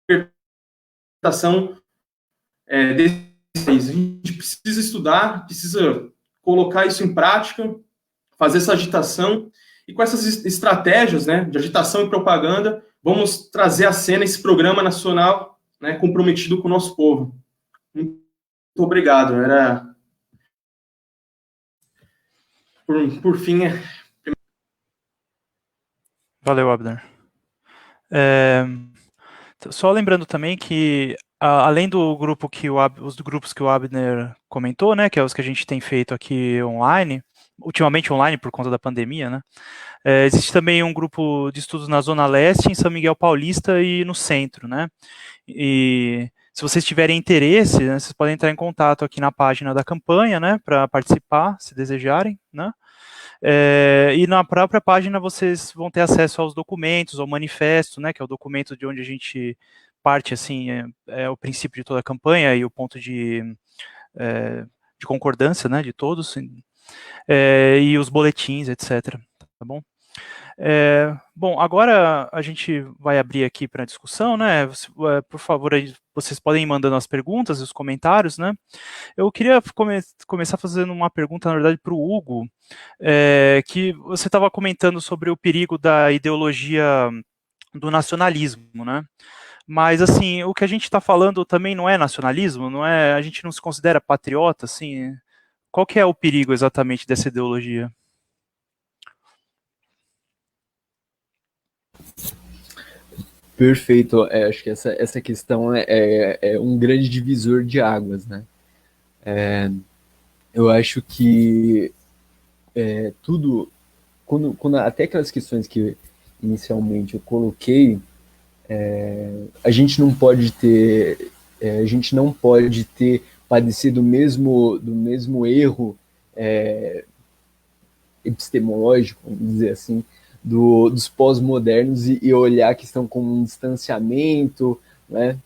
libertação desse país. A gente precisa estudar, precisa colocar isso em prática, fazer essa agitação, e com essas estratégias, né, de agitação e propaganda, vamos trazer à cena esse programa nacional, né, comprometido com o nosso povo. Muito obrigado. Por fim, Valeu, Abner. Só lembrando também que, além do grupo os grupos que o Abner comentou, né, que é os que a gente tem feito aqui online, ultimamente online por conta da pandemia, né, existe também um grupo de estudos na Zona Leste, em São Miguel Paulista e no Centro, né, e se vocês tiverem interesse, né, vocês podem entrar em contato aqui na página da campanha, né, para participar, se desejarem, né. E na própria página vocês vão ter acesso aos documentos, ao manifesto, né, que é o documento de onde a gente parte, assim, é o princípio de toda a campanha e o ponto de concordância, né, de todos, e os boletins, etc. Tá bom? Bom, agora a gente vai abrir aqui para discussão, né? Por favor, vocês podem ir mandando as perguntas e os comentários, né? Eu queria começar fazendo uma pergunta, na verdade, para o Hugo, que você estava comentando sobre o perigo da ideologia do nacionalismo, né? Mas, assim, o que a gente está falando também não é nacionalismo, não é? A gente não se considera patriota, assim? Qual que é o perigo exatamente dessa ideologia? Perfeito. Acho que essa questão é um grande divisor de águas, né? Eu acho que tudo, quando até aquelas questões que inicialmente eu coloquei, a gente não pode ter padecido do mesmo erro epistemológico, vamos dizer assim, dos pós-modernos e olhar a questão como um distanciamento, né?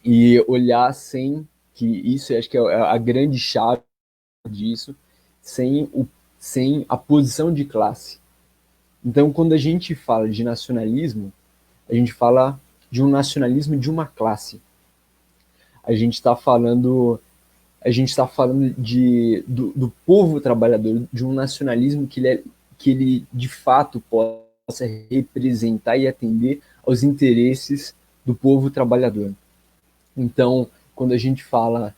E olhar sem que isso, acho que é a grande chave disso, sem a posição de classe. Então, quando a gente fala de nacionalismo, a gente fala de um nacionalismo de uma classe. A gente está falando do povo trabalhador, de um nacionalismo que ele de fato possa representar e atender aos interesses do povo trabalhador. Então, quando a gente fala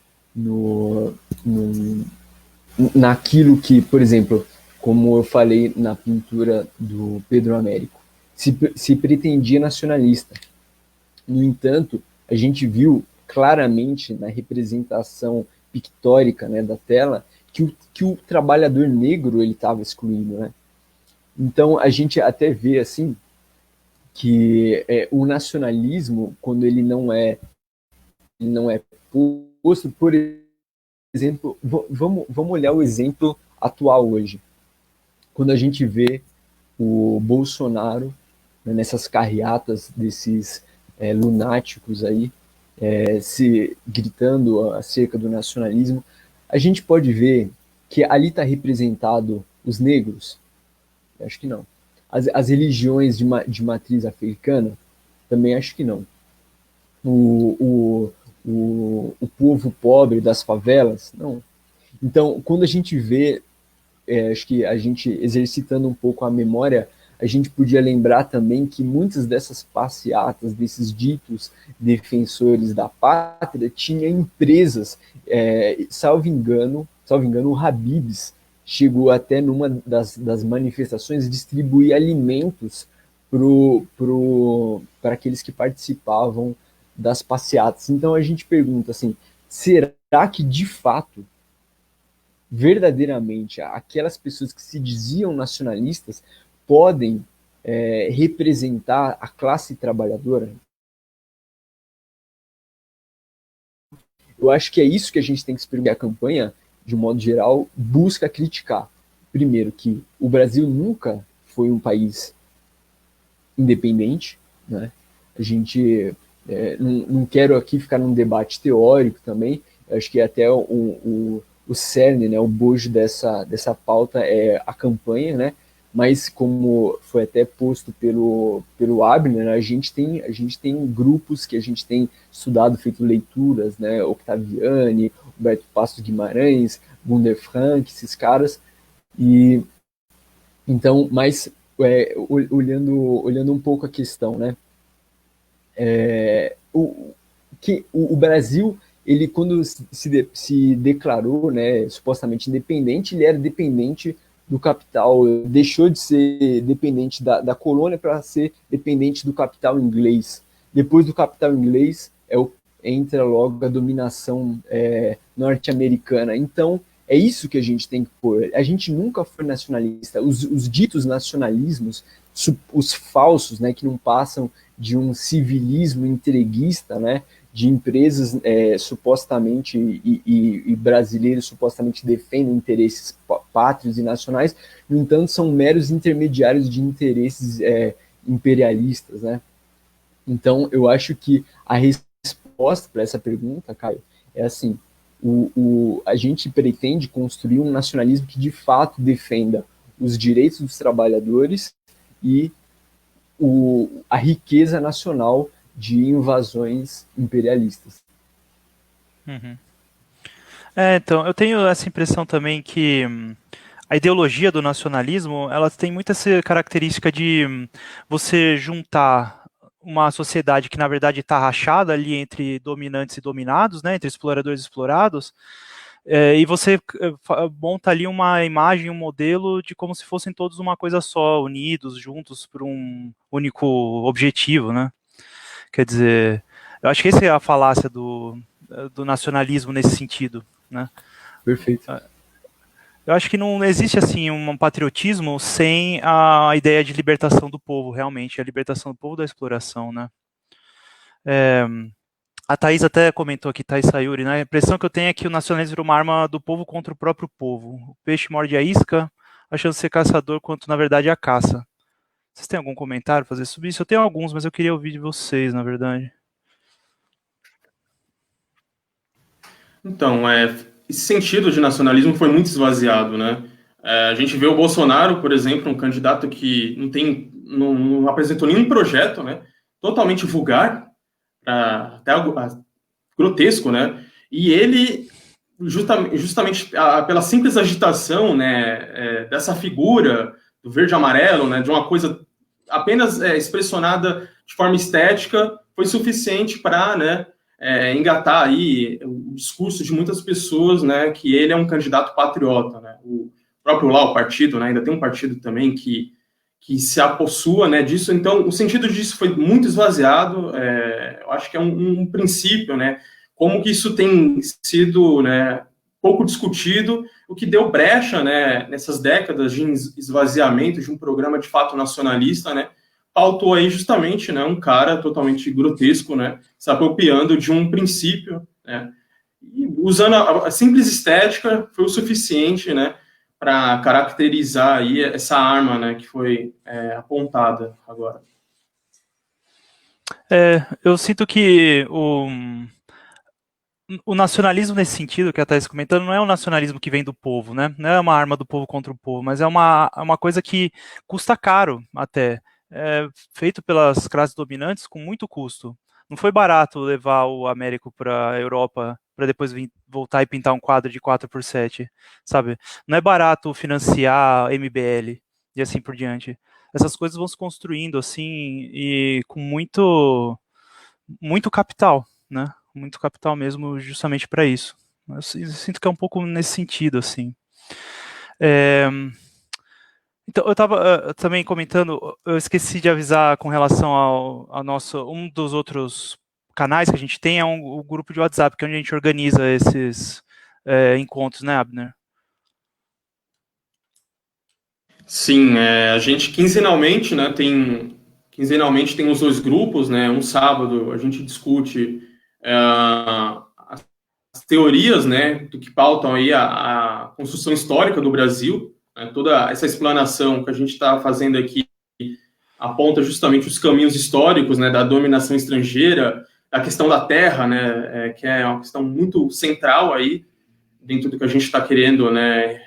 naquilo que, por exemplo, como eu falei na pintura do Pedro Américo. Se pretendia nacionalista. No entanto, a gente viu claramente na representação pictórica, né, da tela que o trabalhador negro ele estava excluído, né? Então a gente até vê assim que o nacionalismo, quando ele não é posto, por exemplo, vamos olhar o exemplo atual hoje. Quando a gente vê o Bolsonaro, né, nessas carreatas desses lunáticos aí, se gritando acerca do nacionalismo, a gente pode ver que ali está representado os negros? Acho que não. As religiões de matriz africana? Também acho que não. O povo pobre das favelas? Não. Então, quando a gente vê, acho que a gente exercitando um pouco a memória, a gente podia lembrar também que muitas dessas passeatas, desses ditos defensores da pátria, tinha empresas, salvo engano, o Habib's chegou até numa das manifestações distribuir alimentos para aqueles que participavam das passeatas. Então a gente pergunta assim, será que de fato, verdadeiramente, aquelas pessoas que se diziam nacionalistas podem representar a classe trabalhadora? Eu acho que é isso que a gente tem que se perguntar. A campanha, de um modo geral, busca criticar. Primeiro, que o Brasil nunca foi um país independente, né? A gente não quero aqui ficar num debate teórico também. Eu acho que até o cerne, né, o bojo dessa pauta é a campanha, né? Mas como foi até posto pelo Abner, né, a gente tem grupos que a gente tem estudado, feito leituras, né? Octaviani, Roberto Passos Guimarães, Gunder Frank, esses caras. E então, mas olhando um pouco a questão, né? O Brasil, ele quando se declarou, né, supostamente independente, ele era dependente do capital, deixou de ser dependente da colônia para ser dependente do capital inglês. Depois do capital inglês entra logo a dominação norte-americana. Então é isso que a gente tem que pôr. A gente nunca foi nacionalista. Os ditos nacionalismos, os falsos, né, que não passam de um civilismo entreguista, né, de empresas supostamente e brasileiros supostamente defendem interesses pátrios e nacionais, no entanto são meros intermediários de interesses imperialistas, né? Então eu acho que a resposta para essa pergunta, Caio, é assim: a gente pretende construir um nacionalismo que de fato defenda os direitos dos trabalhadores e a riqueza nacional de invasões imperialistas. Uhum. Então, eu tenho essa impressão também que a ideologia do nacionalismo, ela tem muito essa característica de você juntar uma sociedade que, na verdade, está rachada ali entre dominantes e dominados, né, entre exploradores e explorados, e você monta ali uma imagem, um modelo de como se fossem todos uma coisa só, unidos, juntos por um único objetivo, né? Quer dizer, eu acho que essa é a falácia do nacionalismo nesse sentido, né? Perfeito. Eu acho que não existe assim um patriotismo sem a ideia de libertação do povo, realmente, a libertação do povo da exploração, né? A Thaís até comentou aqui, Thaís Sayuri, né? A impressão que eu tenho é que o nacionalismo virou uma arma do povo contra o próprio povo. O peixe morde a isca, achando ser caçador, quanto na verdade é a caça. Vocês têm algum comentário a fazer sobre isso? Eu tenho alguns, mas eu queria ouvir de vocês, na verdade. Então, esse sentido de nacionalismo foi muito esvaziado, né? A gente vê o Bolsonaro, por exemplo, um candidato que não apresentou nenhum projeto, né? Totalmente vulgar, até algo grotesco, né? E ele, justamente pela simples agitação, né, dessa figura do verde e amarelo, né, de uma coisa apenas expressionada de forma estética, foi suficiente para, né, engatar aí o discurso de muitas pessoas, né, que ele é um candidato patriota, né? O próprio lá, o partido, né, ainda tem um partido também que se apossua, né, disso. Então, o sentido disso foi muito esvaziado. Eu acho que é um princípio, né, como que isso tem sido, né, pouco discutido, o que deu brecha, né, nessas décadas de esvaziamento de um programa de fato nacionalista, né, pautou aí justamente, né, um cara totalmente grotesco, né, se apropriando de um princípio, né, e usando a simples estética foi o suficiente, né, para caracterizar aí essa arma, né, que foi apontada agora. Eu sinto que o nacionalismo nesse sentido que a Thais comentando não é um nacionalismo que vem do povo, né? Não é uma arma do povo contra o povo, mas é uma coisa que custa caro até. É feito pelas classes dominantes com muito custo. Não foi barato levar o Américo para a Europa para depois voltar e pintar um quadro de 4x7, sabe? Não é barato financiar a MBL e assim por diante. Essas coisas vão se construindo assim e com muito capital, né? Muito capital mesmo, justamente para isso. Eu sinto que é um pouco nesse sentido, assim. Então, eu estava também comentando, eu esqueci de avisar com relação ao nosso, um dos outros canais que a gente tem é o grupo de WhatsApp, que é onde a gente organiza esses encontros, né, Abner? Sim, a gente quinzenalmente, né, quinzenalmente tem os dois grupos, né, um sábado a gente discute as teorias, né, do que pautam aí a construção histórica do Brasil, né, toda essa explanação que a gente está fazendo aqui aponta justamente os caminhos históricos, né, da dominação estrangeira, a questão da terra, né, que é uma questão muito central aí dentro do que a gente está querendo, né,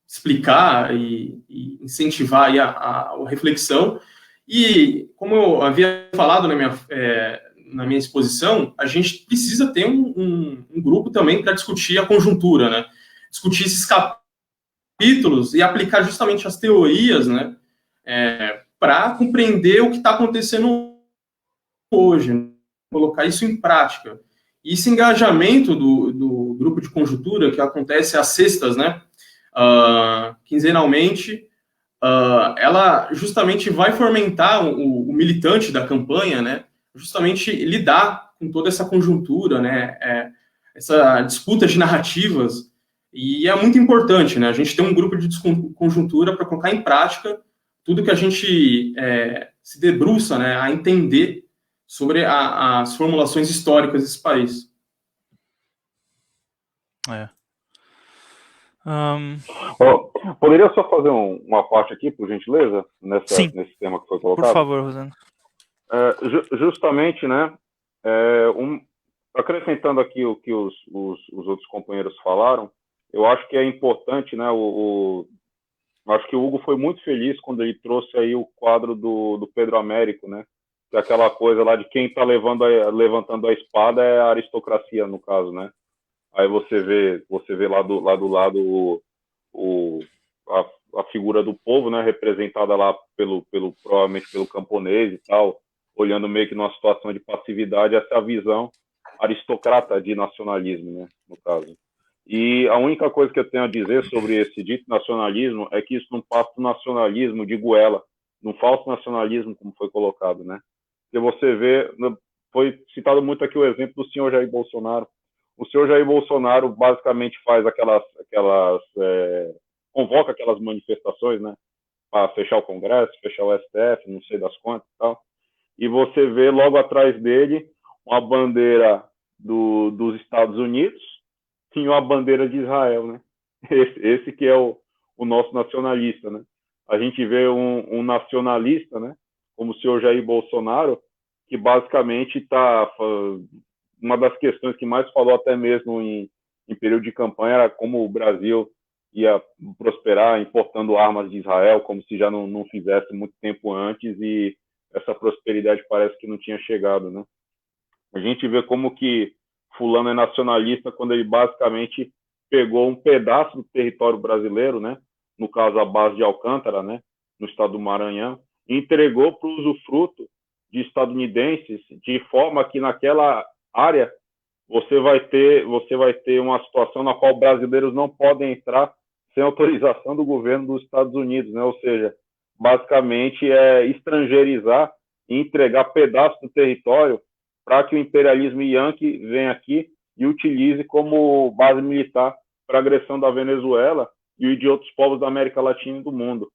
explicar e incentivar aí a reflexão. E, como eu havia falado na minha exposição, a gente precisa ter um grupo também para discutir a conjuntura, né? Discutir esses capítulos e aplicar justamente as teorias, né? Para compreender o que está acontecendo hoje, né? Colocar isso em prática. E esse engajamento do grupo de conjuntura, que acontece às sextas, né? Quinzenalmente, ela justamente vai fomentar o militante da campanha, né? Justamente lidar com toda essa conjuntura, né? Essa disputa de narrativas, e é muito importante, né? A gente tem um grupo de conjuntura para colocar em prática tudo que a gente se debruça, né, a entender sobre as formulações históricas desse país. Poderia só fazer uma parte aqui, por gentileza, nesse tema que foi colocado? Por favor, Rosana. Justamente, né, acrescentando aqui o que os outros companheiros falaram, eu acho que é importante, né, acho que o Hugo foi muito feliz quando ele trouxe aí o quadro do Pedro Américo, né, que é aquela coisa lá de quem está levantando a espada é a aristocracia, no caso, né. Aí você vê lá do lado a figura do povo, né, representada lá provavelmente pelo camponês e tal, olhando meio que numa situação de passividade, essa visão aristocrata de nacionalismo, né, no caso. E a única coisa que eu tenho a dizer sobre esse dito nacionalismo é que isso não passa do nacionalismo de goela, num falso nacionalismo, como foi colocado, né. Porque você vê, foi citado muito aqui o exemplo do senhor Jair Bolsonaro. O senhor Jair Bolsonaro basicamente faz convoca aquelas manifestações, né, para fechar o Congresso, fechar o STF, não sei das quantas e tal, e você vê logo atrás dele uma bandeira dos Estados Unidos e uma bandeira de Israel, né, esse que é o nosso nacionalista, né. A gente vê um nacionalista, né, como o senhor Jair Bolsonaro, que basicamente está... Uma das questões que mais falou até mesmo em período de campanha era como o Brasil ia prosperar importando armas de Israel, como se já não fizesse muito tempo antes, e essa prosperidade parece que não tinha chegado, né? A gente vê como que fulano é nacionalista quando ele basicamente pegou um pedaço do território brasileiro, né? No caso, a base de Alcântara, né? No estado do Maranhão, e entregou para o usufruto de estadunidenses, de forma que naquela área você vai ter uma situação na qual brasileiros não podem entrar sem autorização do governo dos Estados Unidos, né? Ou seja, basicamente é estrangeirizar e entregar pedaços do território para que o imperialismo Yankee venha aqui e utilize como base militar para a agressão da Venezuela e de outros povos da América Latina e do mundo.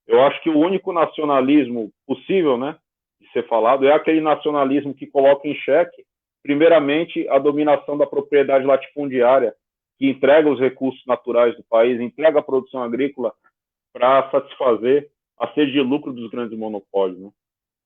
Eu acho que o único nacionalismo possível, né, de ser falado, é aquele nacionalismo que coloca em xeque, primeiramente, a dominação da propriedade latifundiária, que entrega os recursos naturais do país, entrega a produção agrícola para satisfazer a sede de lucro dos grandes monopólios. Né?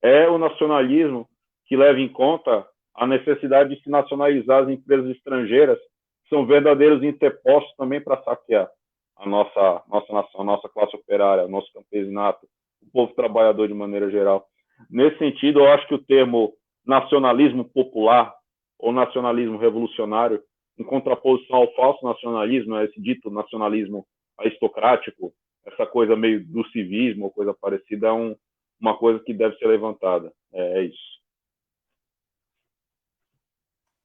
É o nacionalismo que leva em conta a necessidade de se nacionalizar as empresas estrangeiras, que são verdadeiros interpostos também para saquear a nossa nação, a nossa classe operária, o nosso campesinato, o povo trabalhador de maneira geral. Nesse sentido, eu acho que o termo nacionalismo popular ou nacionalismo revolucionário, em contraposição ao falso nacionalismo, esse dito nacionalismo aristocrático, essa coisa meio do civismo ou coisa parecida, é uma coisa que deve ser levantada. É isso.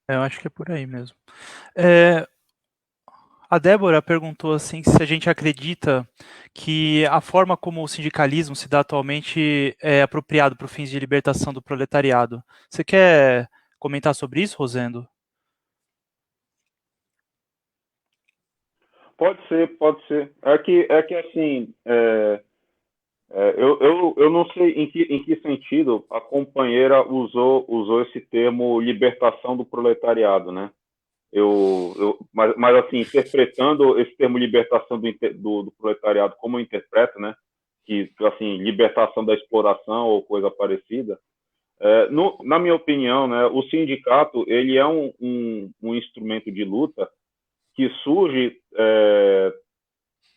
Eu acho que é por aí mesmo. A Débora perguntou assim se a gente acredita que a forma como o sindicalismo se dá atualmente é apropriado para os fins de libertação do proletariado. Você quer comentar sobre isso, Rosendo? Pode ser, pode ser. É que assim, eu não sei em que sentido a companheira usou esse termo libertação do proletariado, né? Mas assim, interpretando esse termo libertação do proletariado como eu interpreto, né? Que, assim, libertação da exploração ou coisa parecida, na minha opinião, né, o sindicato ele é um instrumento de luta que surge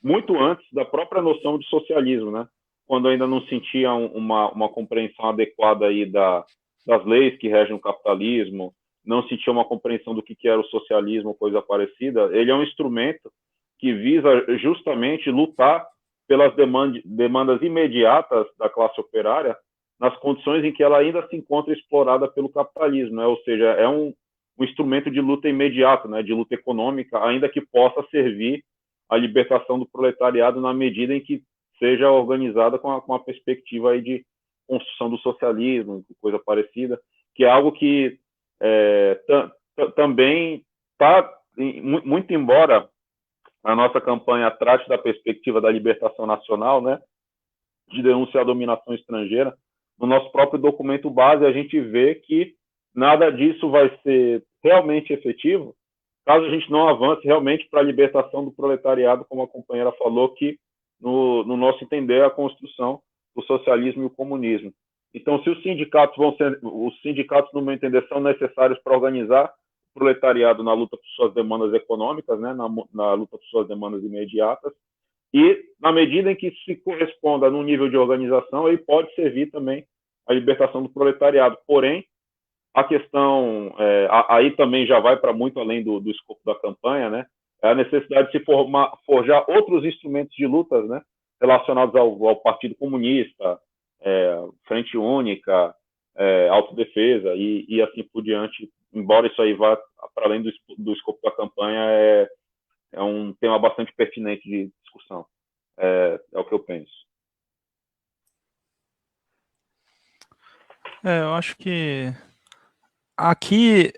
muito antes da própria noção de socialismo, né? Quando ainda não sentia uma compreensão adequada aí das leis que regem o capitalismo, não sentia uma compreensão do que era o socialismo ou coisa parecida. Ele é um instrumento que visa justamente lutar pelas demandas imediatas da classe operária nas condições em que ela ainda se encontra explorada pelo capitalismo, né? Ou seja, é um instrumento de luta imediato, né? De luta econômica, ainda que possa servir a libertação do proletariado na medida em que seja organizada com a perspectiva aí de construção do socialismo, coisa parecida, que é algo que também está, muito embora a nossa campanha trate da perspectiva da libertação nacional, né, de denunciar a dominação estrangeira, no nosso próprio documento base a gente vê que nada disso vai ser realmente efetivo caso a gente não avance realmente para a libertação do proletariado, como a companheira falou, que, no nosso entender, é a construção do socialismo e o comunismo. Então, se os sindicatos no meu entender, são necessários para organizar o proletariado na luta por suas demandas econômicas, né, na luta por suas demandas imediatas, e, na medida em que se corresponda num nível de organização, ele pode servir também à libertação do proletariado. Porém, a questão, aí também já vai para muito além do escopo da campanha, né? É a necessidade de se forjar outros instrumentos de lutas, né? Relacionados ao Partido Comunista, Frente Única, autodefesa e assim por diante. Embora isso aí vá para além do escopo da campanha, é um tema bastante pertinente de discussão. É o que eu penso. Eu acho que aqui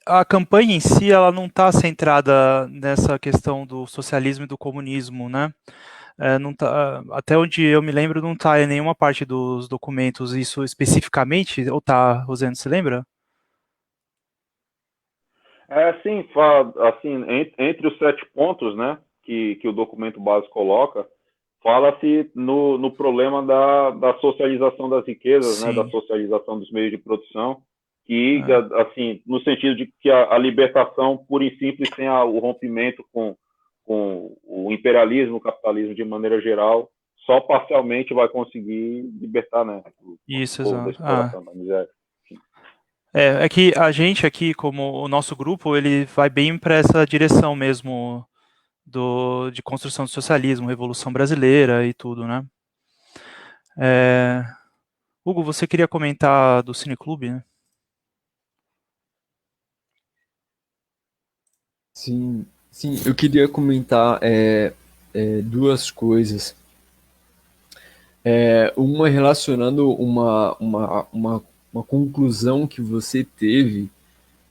a campanha em si ela não está centrada nessa questão do socialismo e do comunismo, né? Não tá, até onde eu me lembro, não está em nenhuma parte dos documentos isso especificamente, ou tá, Rosendo, você lembra? Sim, assim, entre os 7 pontos, né, que o documento base coloca, fala-se no problema da socialização das riquezas, né, da Sim. socialização dos meios de produção, que, assim, no sentido de que a libertação pura e simples sem o rompimento com o imperialismo, o capitalismo de maneira geral, só parcialmente vai conseguir libertar, né, Isso, o povo da exato. exploração, da miséria. É que a gente aqui, como o nosso grupo, ele vai bem para essa direção mesmo de construção do socialismo, Revolução Brasileira e tudo, né? Hugo, você queria comentar do Cineclube, né? Sim, sim, eu queria comentar duas coisas. Uma relacionando uma conclusão que você teve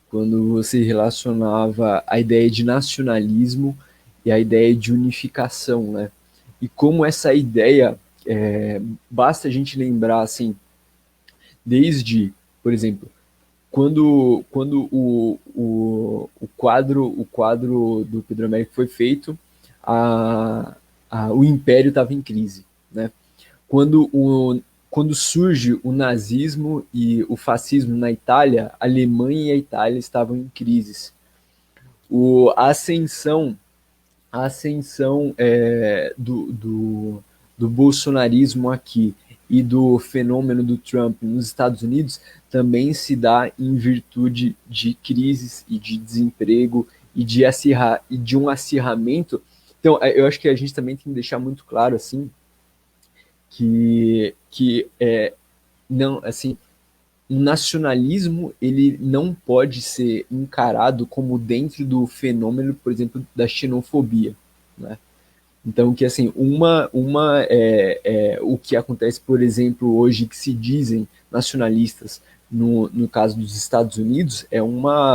quando você relacionava a ideia de nacionalismo e a ideia de unificação, né? E como essa ideia, basta a gente lembrar, assim, desde, por exemplo, quando o quadro do Pedro Américo foi feito, o Império estava em crise, né? Quando surge o nazismo e o fascismo na Itália, a Alemanha e a Itália estavam em crises. A ascensão do bolsonarismo aqui e do fenômeno do Trump nos Estados Unidos também se dá em virtude de crises e de desemprego e de um acirramento. Então, eu acho que a gente também tem que deixar muito claro assim que não, assim, o nacionalismo ele não pode ser encarado como dentro do fenômeno, por exemplo, da xenofobia, né? Então, que assim, o que acontece, por exemplo, hoje que se dizem nacionalistas no caso dos Estados Unidos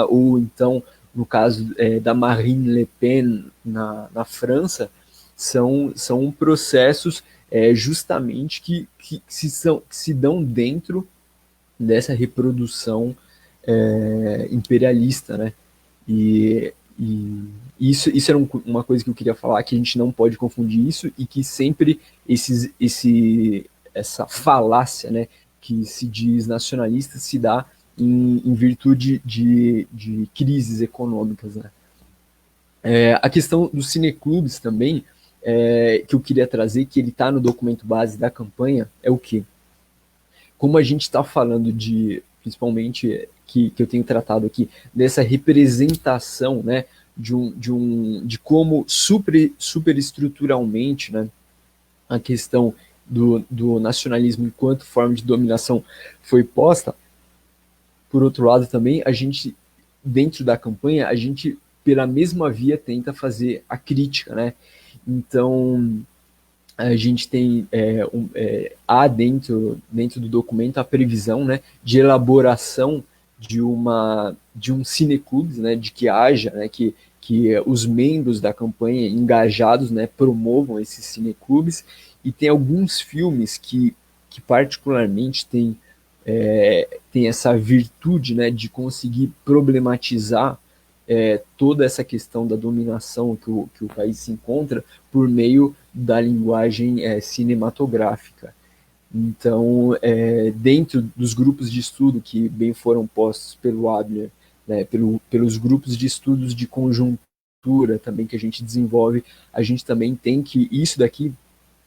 ou então no caso da Marine Le Pen na França, são processos justamente que se dão dentro dessa reprodução imperialista, né? E isso era uma coisa que eu queria falar, que a gente não pode confundir isso e que sempre essa falácia, né, que se diz nacionalista se dá em virtude de crises econômicas, né? A questão dos cineclubes também, que eu queria trazer, que ele está no documento base da campanha, é o quê? Como a gente está falando principalmente, que eu tenho tratado aqui, dessa representação, né, de como superestruturalmente, né, a questão do nacionalismo enquanto forma de dominação foi posta. Por outro lado também, a gente, dentro da campanha, a gente, pela mesma via, tenta fazer a crítica, né? Então, a gente tem há dentro do documento a previsão, né, de elaboração de um cineclubes, né, de que haja, né, que os membros da campanha engajados, né, promovam esses cineclubes, e tem alguns filmes que particularmente tem essa virtude, né, de conseguir problematizar toda essa questão da dominação que o país se encontra por meio da linguagem cinematográfica. Então, dentro dos grupos de estudo que bem foram postos pelo Abner, né, pelos grupos de estudos de conjuntura também que a gente desenvolve, a gente também tem que, isso daqui,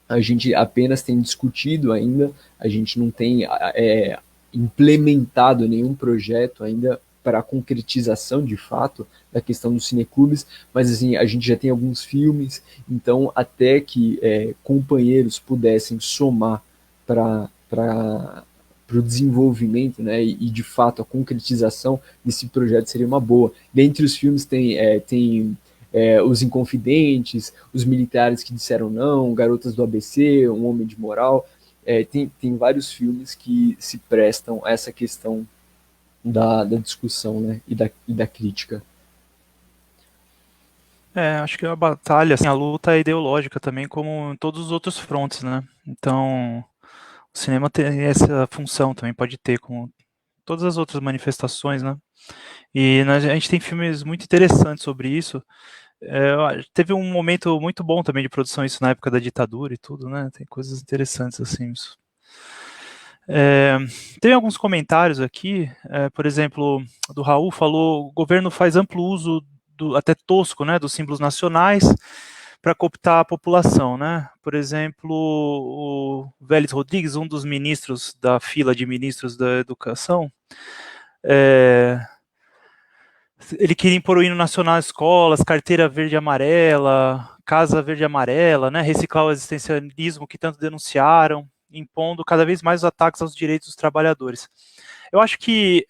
a gente apenas tem discutido ainda, a gente não tem implementado nenhum projeto ainda para a concretização de fato da questão dos cineclubes, mas assim, a gente já tem alguns filmes, então até que companheiros pudessem somar para o desenvolvimento, né, e de fato a concretização desse projeto seria uma boa. Dentre os filmes tem Os Inconfidentes, Os Militares que Disseram Não, Garotas do ABC, Um Homem de Moral. Tem vários filmes que se prestam a essa questão da discussão, né, e da crítica. Acho que a batalha, assim, a luta é ideológica também, como em todos os outros frontes, né? Então, o cinema tem essa função também, pode ter, com todas as outras manifestações, né? E a gente tem filmes muito interessantes sobre isso. Teve um momento muito bom também de produção, isso na época da ditadura e tudo, né? Tem coisas interessantes assim. Isso. Tem alguns comentários aqui, por exemplo, do Raul falou: o governo faz amplo uso, até tosco, né, dos símbolos nacionais para cooptar a população, né? Por exemplo, o Vélez Rodrigues, um dos ministros da fila de ministros da educação, ele queria impor o hino nacional às escolas, carteira verde e amarela, casa verde e amarela, né? Reciclar o existencialismo que tanto denunciaram, impondo cada vez mais os ataques aos direitos dos trabalhadores. Eu acho que,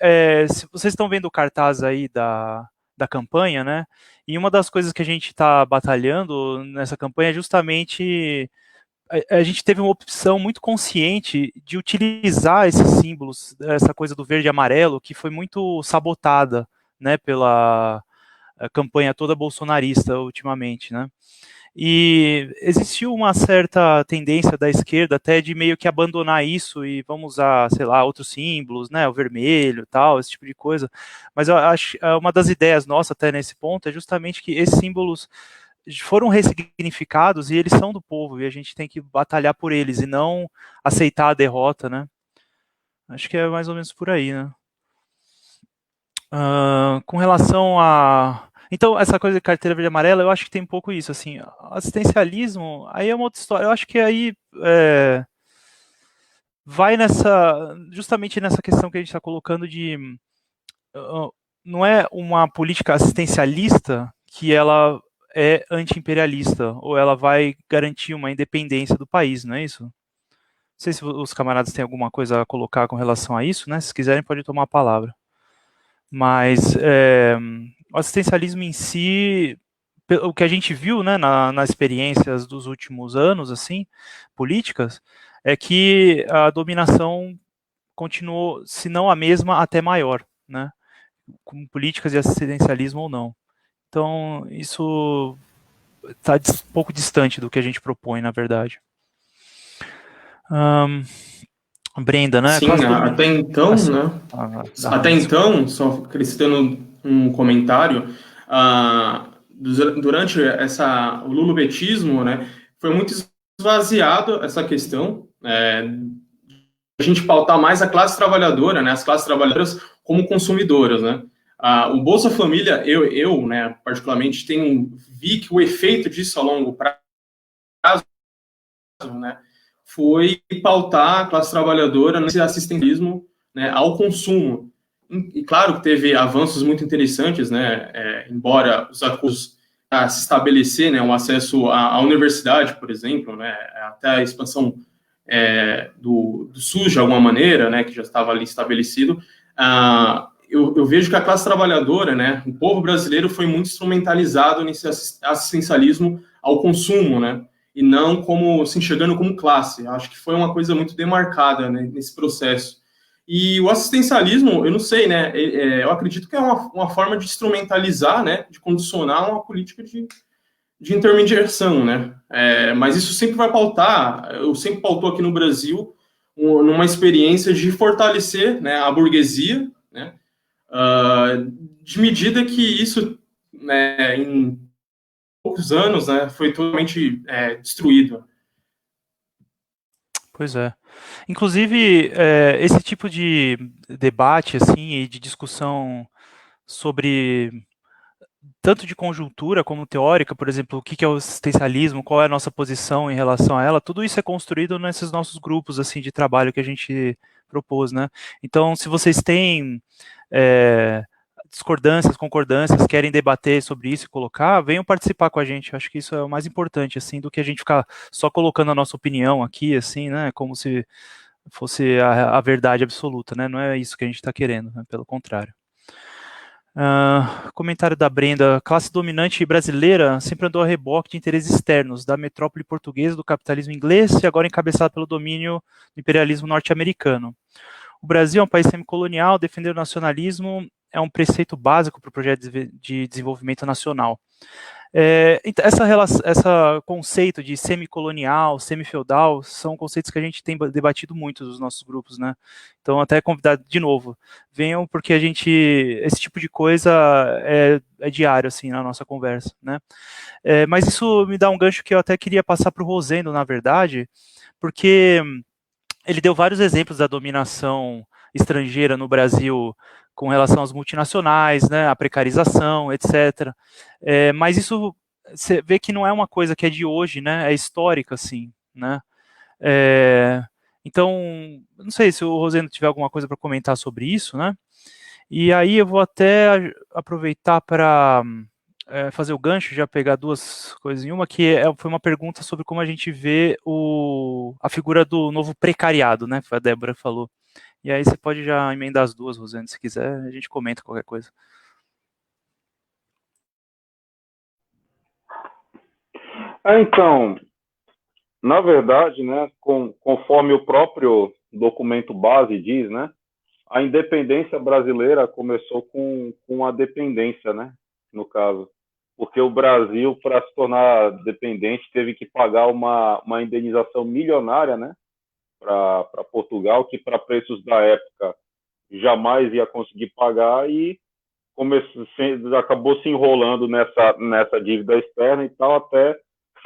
se vocês estão vendo o cartaz aí da campanha, né? E uma das coisas que a gente está batalhando nessa campanha é justamente a gente teve uma opção muito consciente de utilizar esses símbolos, essa coisa do verde e amarelo, que foi muito sabotada, né, pela campanha toda bolsonarista ultimamente, né? E existiu uma certa tendência da esquerda até de meio que abandonar isso e vamos usar, sei lá, outros símbolos, né, o vermelho, tal, esse tipo de coisa. Mas eu acho uma das ideias nossa até nesse ponto é justamente que esses símbolos foram ressignificados e eles são do povo e a gente tem que batalhar por eles e não aceitar a derrota, né? Acho que é mais ou menos por aí, né? Com relação a... Então, essa coisa de carteira verde e amarela, eu acho que tem um pouco isso, assim, assistencialismo, aí é uma outra história, eu acho que aí vai justamente nessa questão que a gente está colocando de, não é uma política assistencialista que ela é anti-imperialista, ou ela vai garantir uma independência do país, não é isso? Não sei se os camaradas têm alguma coisa a colocar com relação a isso, né? Se quiserem, pode tomar a palavra. Mas o assistencialismo em si, o que a gente viu, né, nas experiências dos últimos anos, assim, políticas, é que a dominação continuou, se não a mesma, até maior, né, com políticas de assistencialismo ou não. Então, isso está um pouco distante do que a gente propõe, na verdade. Brenda, né? Sim, até então, né? Até então, só acrescentando um comentário, durante o lulopetismo, né, foi muito esvaziado essa questão, a gente pautar mais a classe trabalhadora, né, as classes trabalhadoras como consumidoras, né. O Bolsa Família, eu né, particularmente, vi que o efeito disso a longo prazo, né, foi pautar a classe trabalhadora nesse assistencialismo, né, ao consumo. E claro que teve avanços muito interessantes, né, embora os acordos a se estabelecer, né, um acesso à universidade, por exemplo, né, até a expansão do SUS de alguma maneira, né, que já estava ali estabelecido, eu vejo que a classe trabalhadora, né, o povo brasileiro foi muito instrumentalizado nesse assistencialismo ao consumo, né, e não como se enxergando como classe. Acho que foi uma coisa muito demarcada, né, nesse processo. E o assistencialismo, eu não sei, né, eu acredito que é uma forma de instrumentalizar, né, de condicionar uma política de intermediação, né, mas isso sempre vai pautar, eu sempre pautou aqui no Brasil, numa experiência de fortalecer, né, a burguesia, né, de medida que isso, né, em poucos anos, né, foi totalmente destruído. Pois é. Inclusive, esse tipo de debate, assim, e de discussão sobre tanto de conjuntura como teórica, por exemplo, o que é o existencialismo, qual é a nossa posição em relação a ela, tudo isso é construído nesses nossos grupos, assim, de trabalho que a gente propôs, né? Então, se vocês têm discordâncias, concordâncias, querem debater sobre isso e colocar, venham participar com a gente. Eu acho que isso é o mais importante, assim, do que a gente ficar só colocando a nossa opinião aqui, assim, né, como se fosse a verdade absoluta, né? Não é isso que a gente está querendo, né? Pelo contrário. Comentário da Brenda. A classe dominante brasileira sempre andou a reboque de interesses externos, da metrópole portuguesa, do capitalismo inglês e agora encabeçado pelo domínio do imperialismo norte-americano. O Brasil é um país semicolonial, defender o nacionalismo é um preceito básico para o projeto de desenvolvimento nacional. Então, essa conceito de semicolonial, semifeudal, são conceitos que a gente tem debatido muito nos nossos grupos, né? Então, até convidar de novo, venham, porque esse tipo de coisa é diário, assim, na nossa conversa, né? Mas isso me dá um gancho que eu até queria passar para o Rosendo, na verdade, porque ele deu vários exemplos da dominação estrangeira no Brasil com relação às multinacionais, né, a precarização, etc. Mas isso, você vê que não é uma coisa que é de hoje, né, é histórica, assim, né. Então, não sei se o Rosendo tiver alguma coisa para comentar sobre isso, né. E aí eu vou até aproveitar para fazer o gancho, já pegar duas coisas em uma, que foi uma pergunta sobre como a gente vê a figura do novo precariado, né, que a Débora falou. E aí você pode já emendar as duas, Rosendo, se quiser, a gente comenta qualquer coisa. Então, na verdade, né, conforme o próprio documento base diz, né, a independência brasileira começou com a dependência, né, no caso. Porque o Brasil, para se tornar dependente, teve que pagar uma indenização milionária, né, para Portugal, que para preços da época jamais ia conseguir pagar, e acabou se enrolando nessa dívida externa e tal, até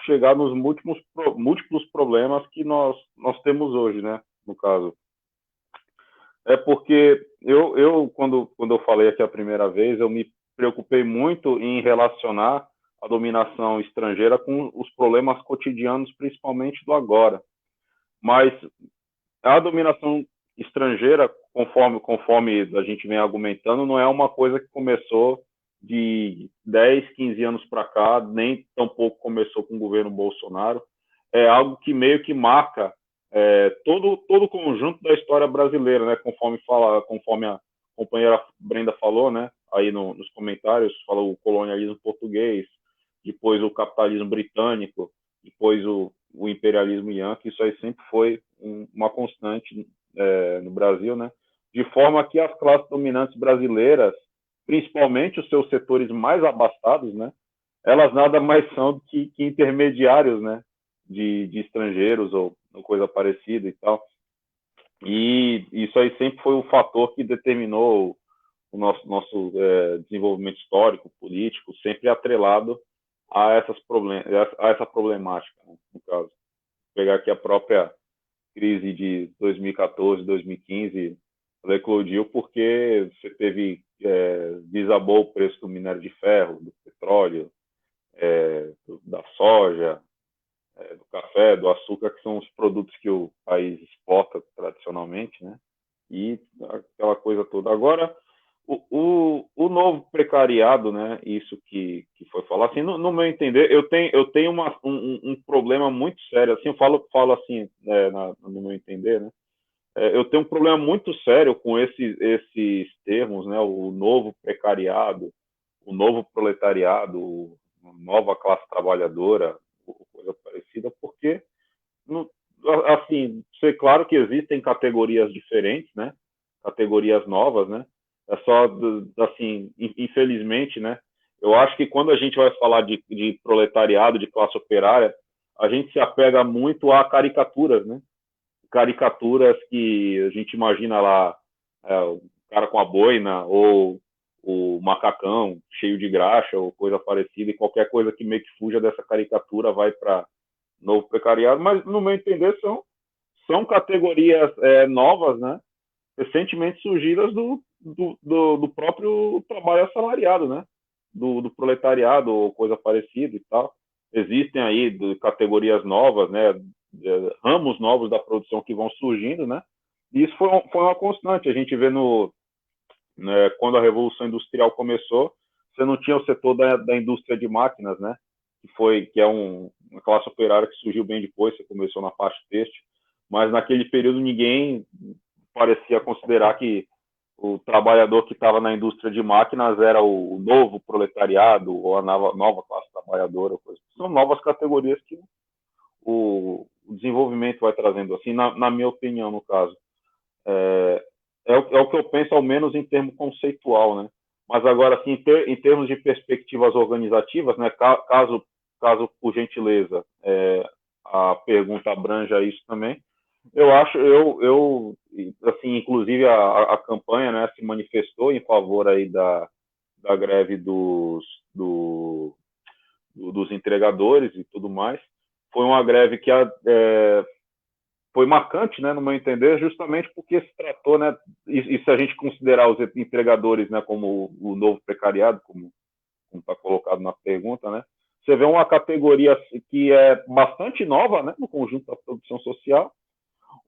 chegar nos múltiplos problemas que nós temos hoje, né, no caso. É porque quando eu falei aqui a primeira vez, eu me preocupei muito em relacionar a dominação estrangeira com os problemas cotidianos, principalmente do agora. Mas a dominação estrangeira, conforme a gente vem argumentando, não é uma coisa que começou de 10, 15 anos para cá, nem tampouco começou com o governo Bolsonaro. É algo que meio que marca todo o conjunto da história brasileira, né? Conforme a companheira Brenda falou, né? Aí nos comentários, falou o colonialismo português, depois o capitalismo britânico, depois o imperialismo yankee. Isso aí sempre foi uma constante no Brasil, né? De forma que as classes dominantes brasileiras, principalmente os seus setores mais abastados, né? Elas nada mais são do que intermediários, né? De estrangeiros ou coisa parecida e tal. E isso aí sempre foi o fator que determinou o nosso desenvolvimento histórico, político, sempre atrelado a essa problemática, né, no caso. Pegar aqui a própria crise de 2014, 2015, ela eclodiu porque você teve, desabou o preço do minério de ferro, do petróleo, da soja, do café, do açúcar, que são os produtos que o país exporta tradicionalmente, né? E aquela coisa toda. Agora, o novo precariado, né? Isso que foi falar, assim, no meu entender, eu tenho um problema muito sério, assim, eu falo assim, no meu entender, né? Eu tenho um problema muito sério com esses termos, né? O novo precariado, o novo proletariado, a nova classe trabalhadora, coisa parecida, porque, assim, sei claro que existem categorias diferentes, né? Categorias novas, né? É só, assim, infelizmente, né? Eu acho que quando a gente vai falar de proletariado, de classe operária, a gente se apega muito a caricaturas, né? Caricaturas que a gente imagina lá, o cara com a boina, ou o macacão cheio de graxa, ou coisa parecida, e qualquer coisa que meio que fuja dessa caricatura vai para novo precariado. Mas, no meu entender, são categorias novas, né? Recentemente surgidas do próprio trabalho assalariado, né? Do proletariado ou coisa parecida e tal. Existem aí categorias novas, né? Ramos novos da produção que vão surgindo, né? E isso foi uma constante. A gente vê né, quando a Revolução Industrial começou, você não tinha o setor da indústria de máquinas, né? Que é uma classe operária que surgiu bem depois, você começou na parte têxtil, mas naquele período ninguém parecia considerar que o trabalhador que estava na indústria de máquinas era o novo proletariado ou a nova classe trabalhadora. São novas categorias que o desenvolvimento vai trazendo, assim, na minha opinião, no caso. É o que eu penso, ao menos em termo conceitual, né? Mas agora, assim, em termos de perspectivas organizativas, né, caso por gentileza, a pergunta abranja isso também, eu acho, assim, inclusive a campanha, né, se manifestou em favor aí da greve dos entregadores e tudo mais. Foi uma greve que foi marcante, né, no meu entender, justamente porque se tratou, né, e se a gente considerar os entregadores, né, como o novo precariado, como está colocado na pergunta, né, você vê uma categoria que é bastante nova, né, no conjunto da produção social,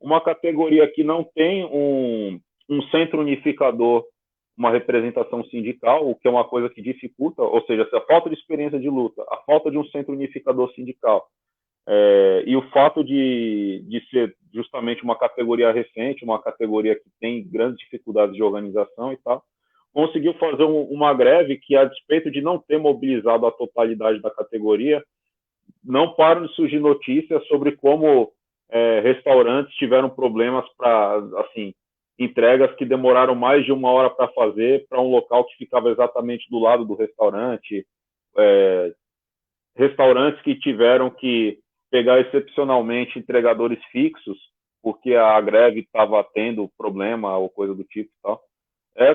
uma categoria que não tem um centro unificador, uma representação sindical, o que é uma coisa que dificulta, ou seja, a falta de experiência de luta, a falta de um centro unificador sindical, e o fato de ser justamente uma categoria recente, uma categoria que tem grandes dificuldades de organização e tal, conseguiu fazer uma greve que, a despeito de não ter mobilizado a totalidade da categoria, não param de surgir notícias sobre como restaurantes tiveram problemas para, assim, entregas que demoraram mais de 1 hora para fazer para um local que ficava exatamente do lado do restaurante, restaurantes que tiveram que pegar excepcionalmente entregadores fixos porque a greve estava tendo problema ou coisa do tipo e tal.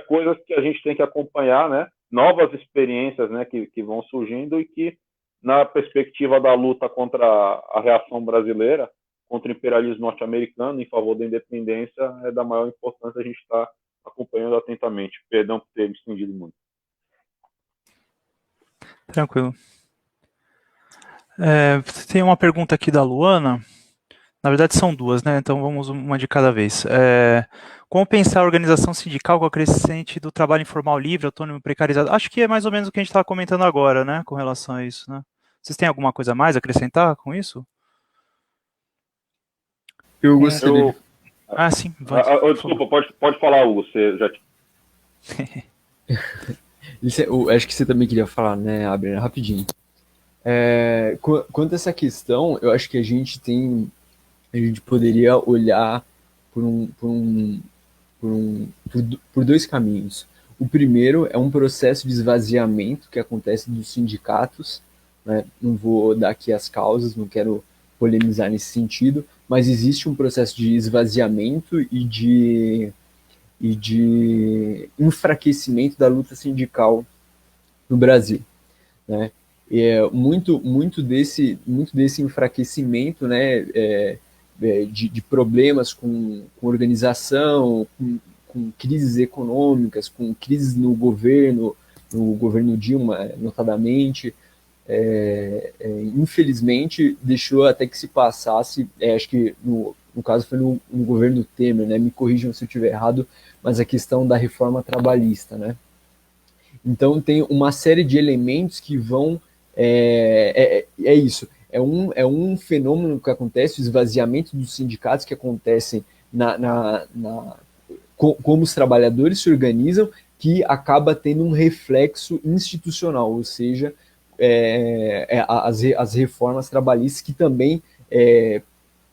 Coisas que a gente tem que acompanhar, né? Novas experiências, né, que vão surgindo e que, na perspectiva da luta contra a reação brasileira, contra o imperialismo norte-americano, em favor da independência, é da maior importância a gente estar acompanhando atentamente. Perdão por ter me estendido muito. Tranquilo. Tem uma pergunta aqui da Luana. Na verdade, são duas, né? Então vamos uma de cada vez. Como pensar a organização sindical com a crescente do trabalho informal livre, autônomo e precarizado? Acho que é mais ou menos o que a gente estava comentando agora, né? Com relação a isso, né? Vocês têm alguma coisa a mais a acrescentar com isso? Eu gostaria. Sim. Desculpa, pode falar, Hugo. Você já... Acho que você também queria falar, né, Abner? Rapidinho. Quanto a essa questão, eu acho que a gente poderia olhar por dois caminhos. O primeiro é um processo de esvaziamento que acontece dos sindicatos, né? Não vou dar aqui as causas, não quero polemizar nesse sentido, mas existe um processo de esvaziamento e de enfraquecimento da luta sindical no Brasil, né? Muito desse enfraquecimento, né, de problemas com organização, com crises econômicas, com crises no governo Dilma, notadamente, infelizmente deixou até que se passasse, acho que no caso foi no governo Temer, né, me corrijam se eu estiver errado, mas a questão da reforma trabalhista, né? Então tem uma série de elementos que vão isso. É um fenômeno que acontece, o esvaziamento dos sindicatos que acontecem como os trabalhadores se organizam, que acaba tendo um reflexo institucional, ou seja, as reformas trabalhistas que também,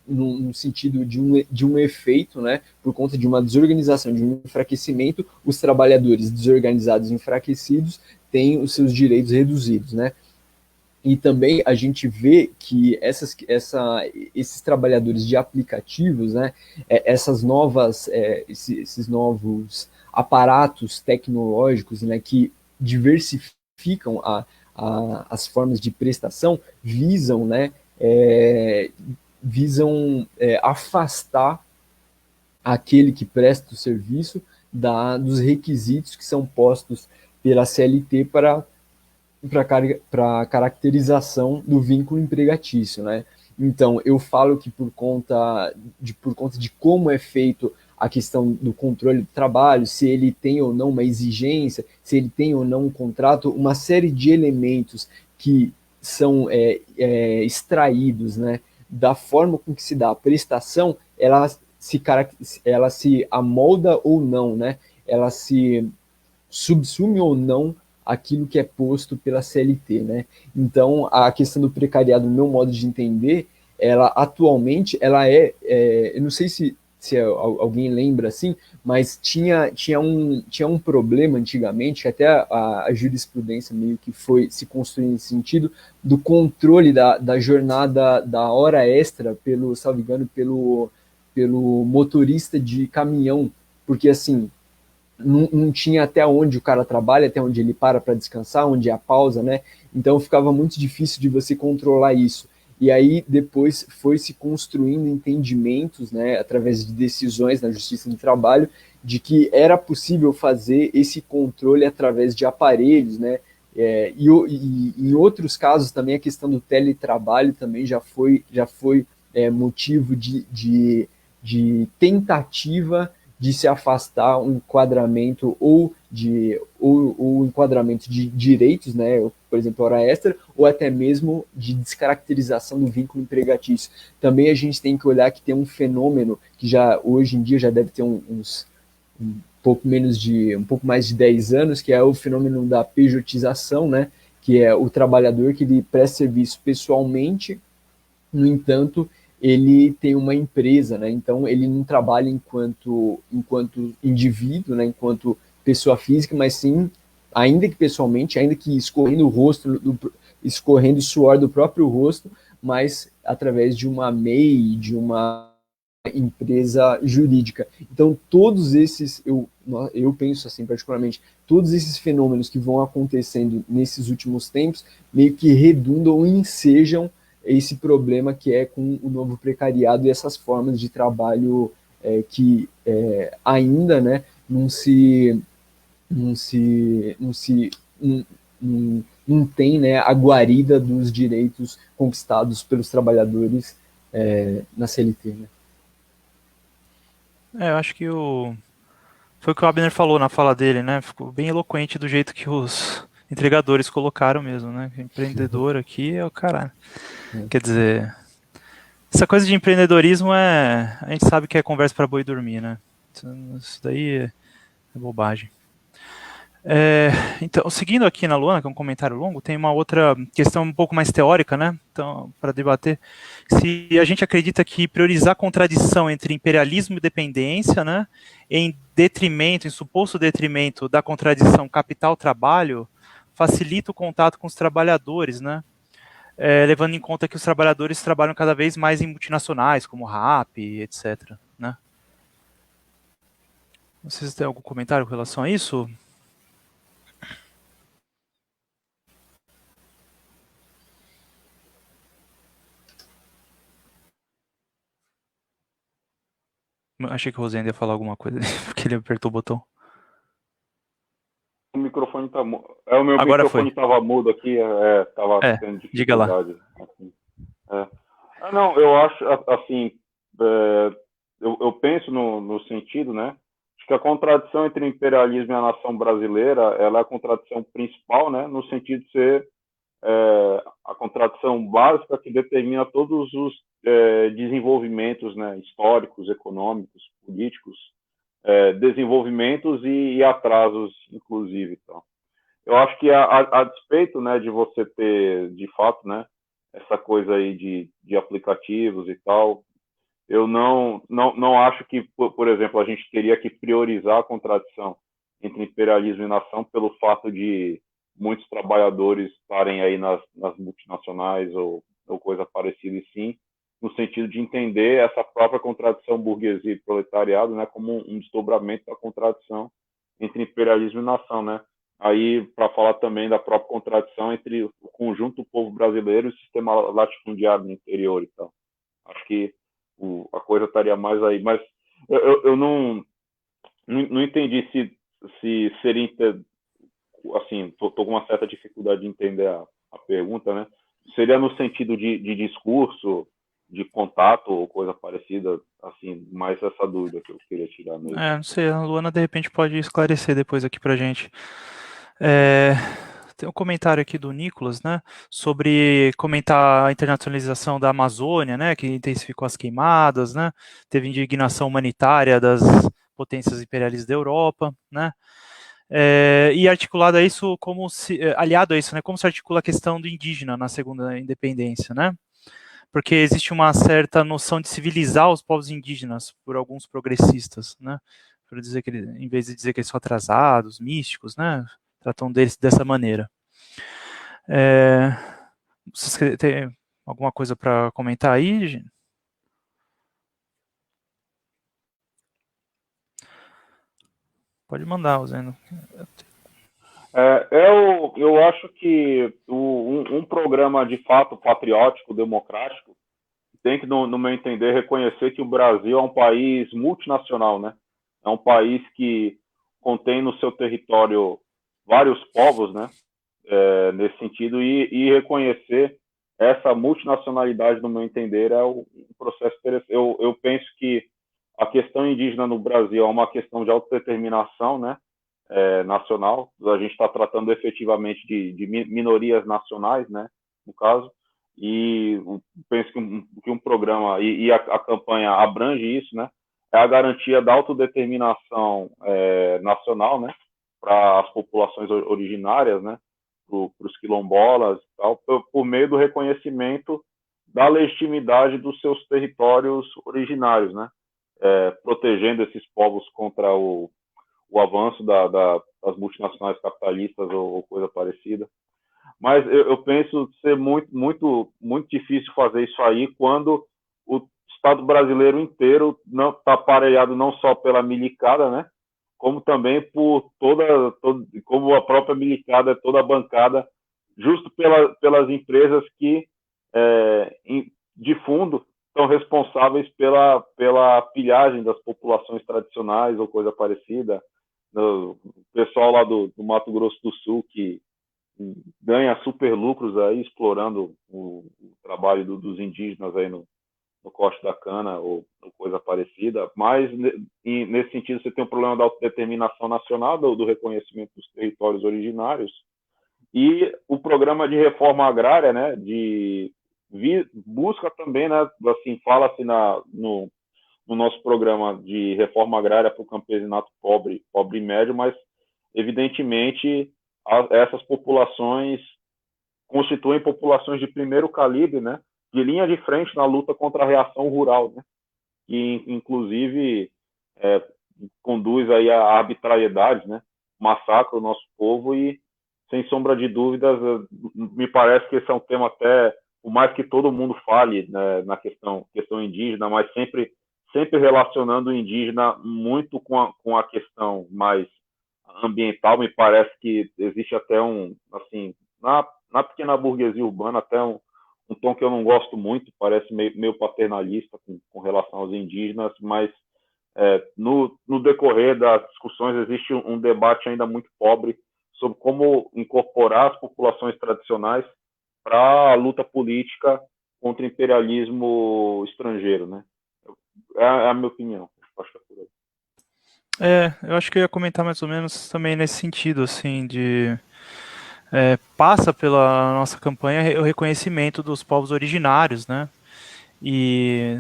no sentido de um efeito, né, por conta de uma desorganização, de um enfraquecimento, os trabalhadores desorganizados e enfraquecidos têm os seus direitos reduzidos, né? E também a gente vê que esses trabalhadores de aplicativos, né, esses novos aparatos tecnológicos, né, que diversificam as formas de prestação, visam, né, afastar aquele que presta o serviço dos requisitos que são postos pela CLT para caracterização do vínculo empregatício, né? Então, eu falo que por conta de como é feito a questão do controle do trabalho, se ele tem ou não uma exigência, se ele tem ou não um contrato, uma série de elementos que são extraídos, né, da forma com que se dá a prestação, ela se amolda ou não, né? Ela se subsume ou não aquilo que é posto pela CLT, né? Então, a questão do precariado, no meu modo de entender, ela atualmente, eu não sei se alguém lembra assim, mas tinha um problema antigamente, até a jurisprudência meio que foi se construindo nesse sentido, do controle da jornada, da hora extra, salvo engano, pelo motorista de caminhão, porque assim, não tinha até onde o cara trabalha, até onde ele para descansar, onde é a pausa, né? Então ficava muito difícil de você controlar isso. E aí depois foi se construindo entendimentos, né, através de decisões na Justiça do Trabalho, de que era possível fazer esse controle através de aparelhos, né? E em outros casos também a questão do teletrabalho também já foi motivo de tentativa de se afastar um enquadramento ou enquadramento de direitos, né, por exemplo, hora extra, ou até mesmo de descaracterização do vínculo empregatício. Também a gente tem que olhar que tem um fenômeno que já hoje em dia já deve ter um pouco mais de 10 anos, que é o fenômeno da pejotização, né, que é o trabalhador que ele presta serviço pessoalmente, no entanto, ele tem uma empresa, né? Então ele não trabalha enquanto indivíduo, né? Enquanto pessoa física, mas sim, ainda que pessoalmente, ainda que escorrendo o rosto, escorrendo o suor do próprio rosto, mas através de uma MEI, de uma empresa jurídica. Então, todos esses, eu penso assim, particularmente, todos esses fenômenos que vão acontecendo nesses últimos tempos, meio que redundam ou ensejam esse problema que é com o novo precariado e essas formas de trabalho que ainda, né, não tem, né, a guarida dos direitos conquistados pelos trabalhadores na CLT, né? Eu acho que foi o que o Abner falou na fala dele, né? Ficou bem eloquente do jeito que os entregadores colocaram mesmo, né? Empreendedor aqui é o caralho. Quer dizer, essa coisa de empreendedorismo a gente sabe que é conversa para boi dormir, né? Isso daí é bobagem. Então, seguindo aqui na Luana, que é um comentário longo, tem uma outra questão um pouco mais teórica, né? Então, para debater, se a gente acredita que priorizar a contradição entre imperialismo e dependência, né, em suposto detrimento da contradição capital-trabalho, facilita o contato com os trabalhadores, né? Levando em conta que os trabalhadores trabalham cada vez mais em multinacionais, como RAP, etc. Né? Vocês têm algum comentário com relação a isso? Achei que o Rosendo ia falar alguma coisa, porque ele apertou o botão. O microfone tá mudo. O meu Agora microfone estava mudo aqui, estava tendo dificuldade. Diga lá. Assim. Não, eu acho, assim, eu penso no sentido, né, de que a contradição entre o imperialismo e a nação brasileira, ela é a contradição principal, né, no sentido de ser a contradição básica que determina todos os desenvolvimentos, né, históricos, econômicos, políticos, desenvolvimentos e atrasos, inclusive. Então, eu acho que a despeito, né, de você ter, de fato, né, essa coisa aí de aplicativos e tal, eu não acho que, por exemplo, a gente teria que priorizar a contradição entre imperialismo e nação pelo fato de muitos trabalhadores estarem aí nas multinacionais ou coisa parecida, e sim no sentido de entender essa própria contradição burguesia e proletariado, né, como um desdobramento da contradição entre imperialismo e nação, né? Aí, para falar também da própria contradição entre o conjunto do povo brasileiro e o sistema latifundiário no interior e tal. Acho que a coisa estaria mais aí, mas eu não entendi se seria, assim, tô com uma certa dificuldade de entender a pergunta, né? Seria no sentido de discurso, de contato ou coisa parecida, assim, mais essa dúvida que eu queria tirar mesmo. Não sei, a Luana de repente pode esclarecer depois aqui pra gente. Tem um comentário aqui do Nicolas, né, sobre comentar a internacionalização da Amazônia, né, que intensificou as queimadas, né, teve indignação humanitária das potências imperialistas da Europa, né, e articulado a isso como aliado a isso, né, como se articula a questão do indígena na segunda independência, né, porque existe uma certa noção de civilizar os povos indígenas por alguns progressistas, né, para dizer que em vez de dizer que eles são atrasados, místicos, né, tratam deles dessa maneira. Vocês têm alguma coisa para comentar aí, gente? Pode mandar, Zeno. Eu acho que um programa de fato patriótico, democrático, tem que, no meu entender, reconhecer que o Brasil é um país multinacional, né? É um país que contém no seu território vários povos, né? Nesse sentido, e reconhecer essa multinacionalidade, no meu entender, é um processo interessante. Eu penso que a questão indígena no Brasil é uma questão de autodeterminação, né? Nacional. A gente está tratando efetivamente de minorias nacionais, né? No caso. E penso que um programa e a campanha abrange isso, né? É a garantia da autodeterminação nacional, né? Para as populações originárias, né? os quilombolas, tal, por meio do reconhecimento da legitimidade dos seus territórios originários, né? Protegendo esses povos contra o avanço das multinacionais capitalistas ou coisa parecida. Mas eu penso ser muito difícil fazer isso aí quando o Estado brasileiro inteiro não está aparelhado não só pela milicada, né, como também por como a própria milicada, toda bancada, justo pelas empresas que, de fundo, são responsáveis pela pilhagem das populações tradicionais ou coisa parecida. O pessoal lá do Mato Grosso do Sul que ganha super lucros aí explorando o trabalho dos indígenas aí no corte da cana ou coisa parecida, mas nesse sentido você tem um problema da autodeterminação nacional, do reconhecimento dos territórios originários, e o programa de reforma agrária, né, busca também, né, assim, fala-se no nosso programa de reforma agrária para o campesinato pobre e médio, mas evidentemente essas populações constituem populações de primeiro calibre, né, de linha de frente na luta contra a reação rural, né, que inclusive conduz aí a arbitrariedade, né, massacra o nosso povo e, sem sombra de dúvidas, me parece que esse é um tema até, por mais que todo mundo fale, né, na questão indígena, mas sempre relacionando o indígena muito com a questão mais ambiental. Me parece que existe até assim, na pequena burguesia urbana, até um tom que eu não gosto muito, parece meio paternalista com relação aos indígenas, mas no decorrer das discussões existe um debate ainda muito pobre sobre como incorporar as populações tradicionais para a luta política contra o imperialismo estrangeiro, né? É a minha opinião. Acho que é por aí. Eu acho que eu ia comentar mais ou menos também nesse sentido, assim, passa pela nossa campanha o reconhecimento dos povos originários, né? E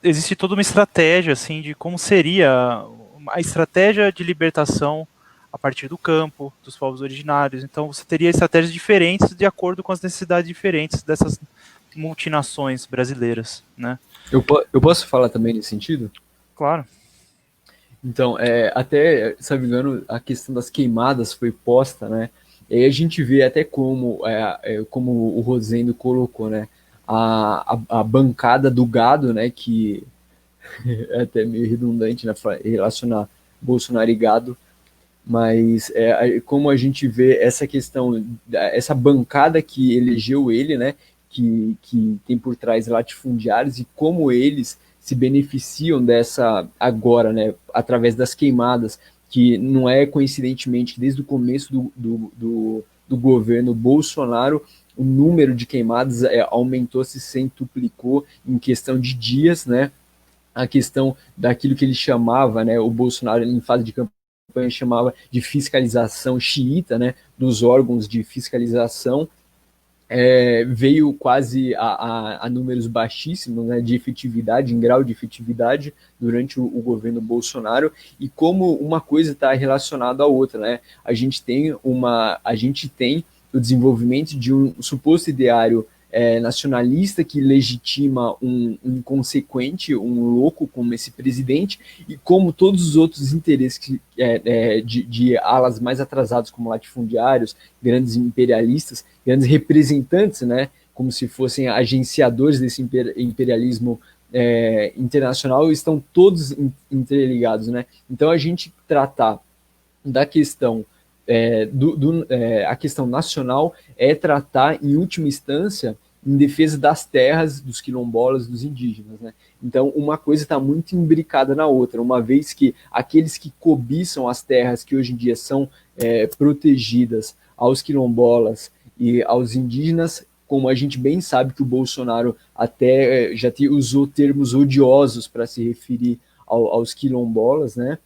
existe toda uma estratégia, assim, de como seria a estratégia de libertação a partir do campo, dos povos originários. Então, você teria estratégias diferentes de acordo com as necessidades diferentes dessas multinações brasileiras, né? Eu posso falar também nesse sentido? Claro. Então, até, se não me engano, a questão das queimadas foi posta, né? E aí a gente vê até como o Rosendo colocou, né? A bancada do gado, né? Que é até meio redundante, né? Relacionar Bolsonaro e gado, mas como a gente vê essa questão, essa bancada que elegeu ele, né? Que tem por trás latifundiários e como eles se beneficiam dessa agora, né, através das queimadas, que não é coincidentemente que desde o começo do governo Bolsonaro o número de queimadas aumentou, se centuplicou em questão de dias, né? A questão daquilo que ele chamava, né, o Bolsonaro em fase de campanha chamava de fiscalização xiita, né, dos órgãos de fiscalização, veio quase a números baixíssimos, né, de efetividade, em grau de efetividade durante o governo Bolsonaro, e como uma coisa está relacionada à outra, né? A gente tem o desenvolvimento de um suposto ideário nacionalista que legitima um inconsequente, um louco como esse presidente, e como todos os outros interesses de alas mais atrasados, como latifundiários, grandes imperialistas, grandes representantes, né, como se fossem agenciadores desse imperialismo internacional, estão todos interligados, né? Então a gente tratar da questão a questão nacional é tratar, em última instância, em defesa das terras, dos quilombolas, dos indígenas, né? Então, uma coisa está muito imbricada na outra, uma vez que aqueles que cobiçam as terras que hoje em dia são protegidas aos quilombolas e aos indígenas, como a gente bem sabe que o Bolsonaro até já usou termos odiosos para se referir aos quilombolas, né?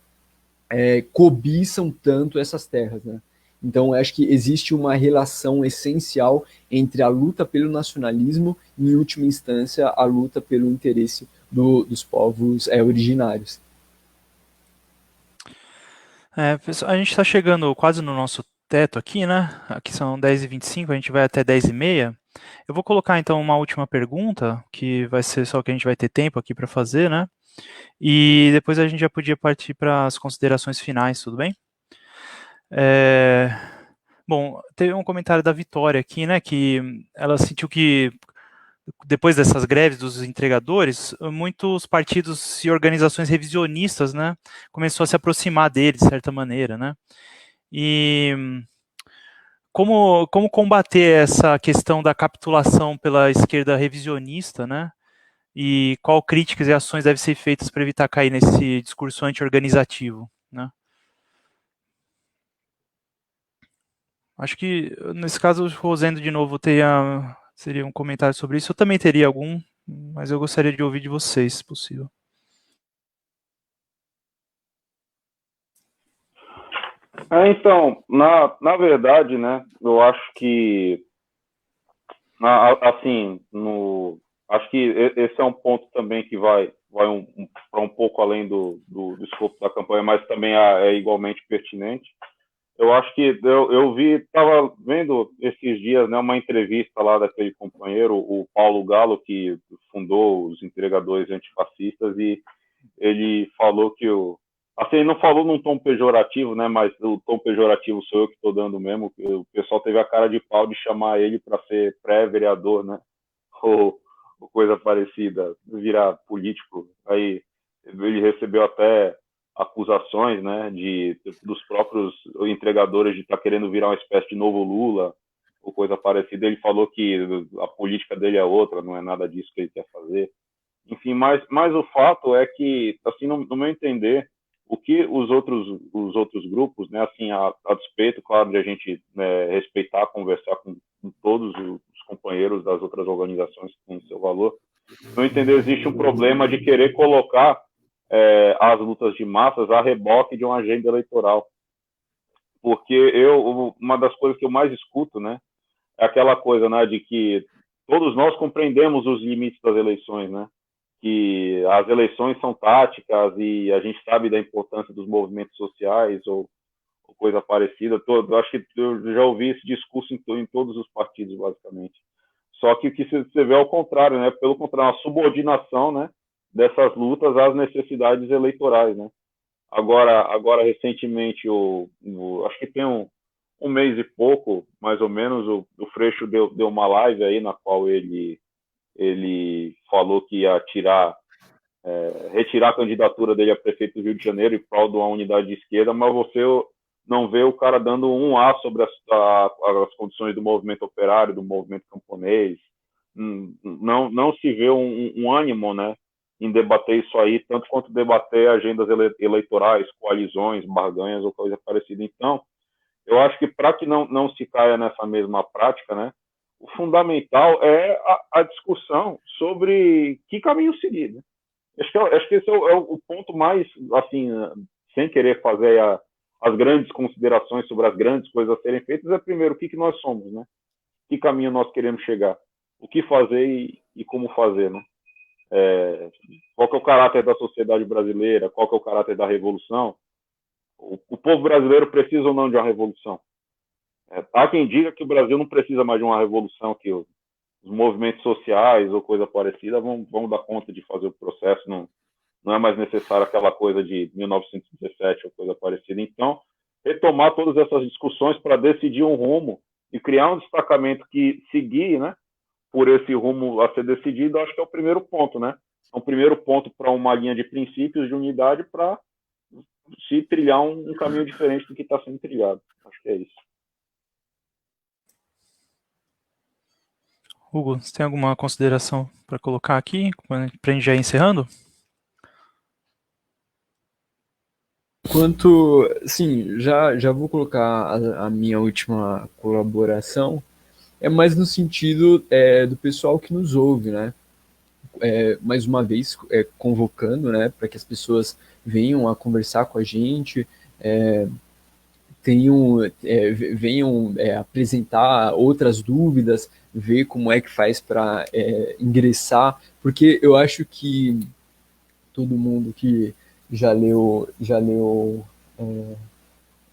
Cobiçam tanto essas terras, né? Então, eu acho que existe uma relação essencial entre a luta pelo nacionalismo e, em última instância, a luta pelo interesse dos povos originários. Pessoal, a gente está chegando quase no nosso teto aqui, né? Aqui são 10h25, a gente vai até 10h30. Eu vou colocar então uma última pergunta, que vai ser só que a gente vai ter tempo aqui para fazer, né? E depois a gente já podia partir para as considerações finais, tudo bem? Bom, teve um comentário da Vitória aqui, né? Que ela sentiu que depois dessas greves dos entregadores, muitos partidos e organizações revisionistas, né, começou a se aproximar dele, de certa maneira, né, e como combater essa questão da capitulação pela esquerda revisionista, né, e qual críticas e ações devem ser feitas para evitar cair nesse discurso anti-organizativo, né. Acho que, nesse caso, o Rosendo, de novo, seria um comentário sobre isso. Eu também teria algum, mas eu gostaria de ouvir de vocês, se possível. Então, na verdade, né, eu acho que, assim, acho que esse é um ponto também que vai para um pouco além do escopo da campanha, mas também é igualmente pertinente. Eu acho que estava vendo esses dias, né, uma entrevista lá daquele companheiro, o Paulo Galo, que fundou os Entregadores Antifascistas, e ele falou que assim, ele não falou num tom pejorativo, né, mas o tom pejorativo sou eu que estou dando mesmo. O pessoal teve a cara de pau de chamar ele para ser pré-vereador, né, ou coisa parecida, virar político. Aí ele recebeu até acusações, né, dos próprios entregadores de estar querendo virar uma espécie de novo Lula ou coisa parecida. Ele falou que a política dele é outra, não é nada disso que ele quer fazer. Enfim, mas o fato é que, assim, no meu entender, o que os outros grupos, né, assim, a despeito, claro, de a gente, né, respeitar, conversar com todos os companheiros das outras organizações que têm seu valor, no meu entender, existe um problema de querer colocar as lutas de massas a reboque de uma agenda eleitoral. Porque uma das coisas que eu mais escuto, né, é aquela coisa, né, de que todos nós compreendemos os limites das eleições, né, que as eleições são táticas e a gente sabe da importância dos movimentos sociais ou coisa parecida. Eu acho que eu já ouvi esse discurso em todos os partidos, basicamente. Só que o que você vê é o contrário, né? Pelo contrário, uma subordinação, né, dessas lutas às necessidades eleitorais, né? Agora recentemente, acho que tem um mês e pouco, mais ou menos, o Freixo deu uma live aí na qual ele falou que ia retirar a candidatura dele a prefeito do Rio de Janeiro em prol de uma unidade de esquerda, mas você não vê o cara dando um A sobre as condições do movimento operário, do movimento camponês. Não se vê um ânimo, né, em debater isso aí, tanto quanto debater agendas eleitorais, coalizões, barganhas ou coisa parecida. Então, eu acho que para que não se caia nessa mesma prática, né, o fundamental é a discussão sobre que caminho seguir, né? Acho que esse é o ponto mais, assim, sem querer fazer as grandes considerações sobre as grandes coisas a serem feitas, é primeiro o que nós somos, né? Que caminho nós queremos chegar, o que fazer e como fazer, né? Qual que é o caráter da sociedade brasileira, qual que é o caráter da revolução? O povo brasileiro precisa ou não de uma revolução? Há quem diga que o Brasil não precisa mais de uma revolução, que os movimentos sociais ou coisa parecida vão dar conta de fazer o processo, não é mais necessário aquela coisa de 1917 ou coisa parecida. Então, retomar todas essas discussões para decidir um rumo e criar um destacamento que seguir, né, por esse rumo a ser decidido, acho que é o primeiro ponto, né? É um primeiro ponto para uma linha de princípios de unidade para se trilhar um caminho diferente do que está sendo trilhado. Acho que é isso. Hugo, você tem alguma consideração para colocar aqui, para a gente já ir encerrando? Quanto, sim, já vou colocar a minha última colaboração, é mais no sentido do pessoal que nos ouve, né? Mais uma vez, convocando, né, para que as pessoas venham a conversar com a gente, venham apresentar outras dúvidas, ver como é que faz para ingressar, porque eu acho que todo mundo que já leu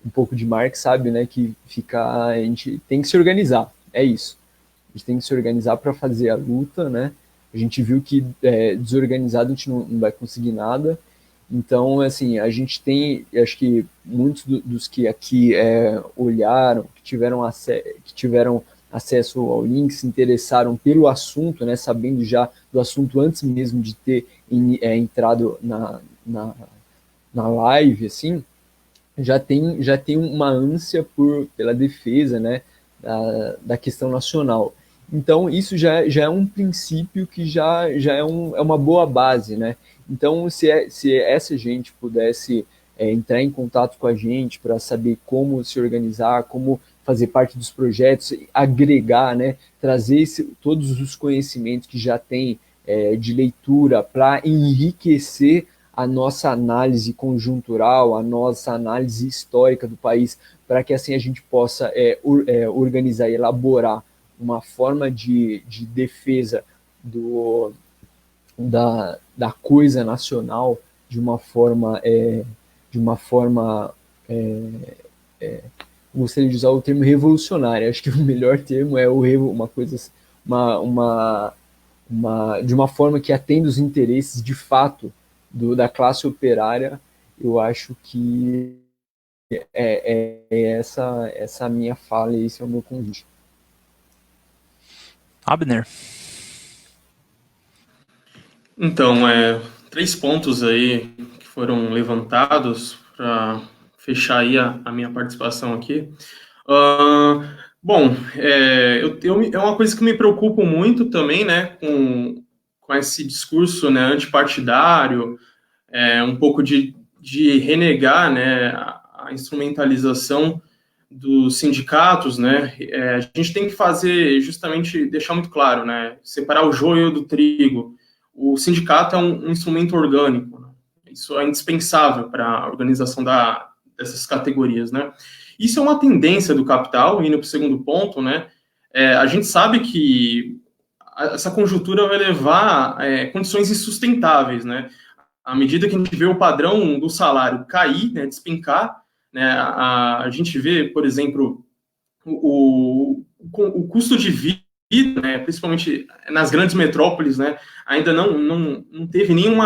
um pouco de Marx sabe, né, que a gente tem que se organizar, é isso. A gente tem que se organizar para fazer a luta, né? A gente viu que desorganizado a gente não vai conseguir nada. Então, assim, a gente tem, acho que muitos dos que aqui olharam, que tiveram acesso ao link, se interessaram pelo assunto, né, sabendo já do assunto antes mesmo de ter entrado na live, assim, já tem uma ânsia pela defesa, né, da questão nacional. Então, isso já é um princípio que já é uma boa base, né? Então, se essa gente pudesse entrar em contato com a gente para saber como se organizar, como fazer parte dos projetos, agregar, né, trazer todos os conhecimentos que já tem de leitura para enriquecer a nossa análise conjuntural, a nossa análise histórica do país, para que assim a gente possa organizar e elaborar uma forma de defesa da coisa nacional de uma forma gostaria de usar o termo revolucionária. Acho que o melhor termo é de uma forma que atenda os interesses de fato da classe operária. Eu acho que essa a minha fala e esse é o meu convite. Abner. Então, 3 pontos aí que foram levantados para fechar aí a minha participação aqui. Bom, é uma coisa que me preocupa muito também, né, com esse discurso, né, antipartidário, um pouco de renegar, né, a instrumentalização dos sindicatos, né, a gente tem que fazer, justamente, deixar muito claro, né, separar o joio do trigo. O sindicato é um instrumento orgânico, né? Isso é indispensável para a organização dessas categorias, né. Isso é uma tendência do capital, indo para o segundo ponto, né, a gente sabe que essa conjuntura vai levar condições insustentáveis, né, à medida que a gente vê o padrão do salário cair, né, despencar, né, a gente vê, por exemplo, o custo de vida, né, principalmente nas grandes metrópoles, né, ainda não teve nenhum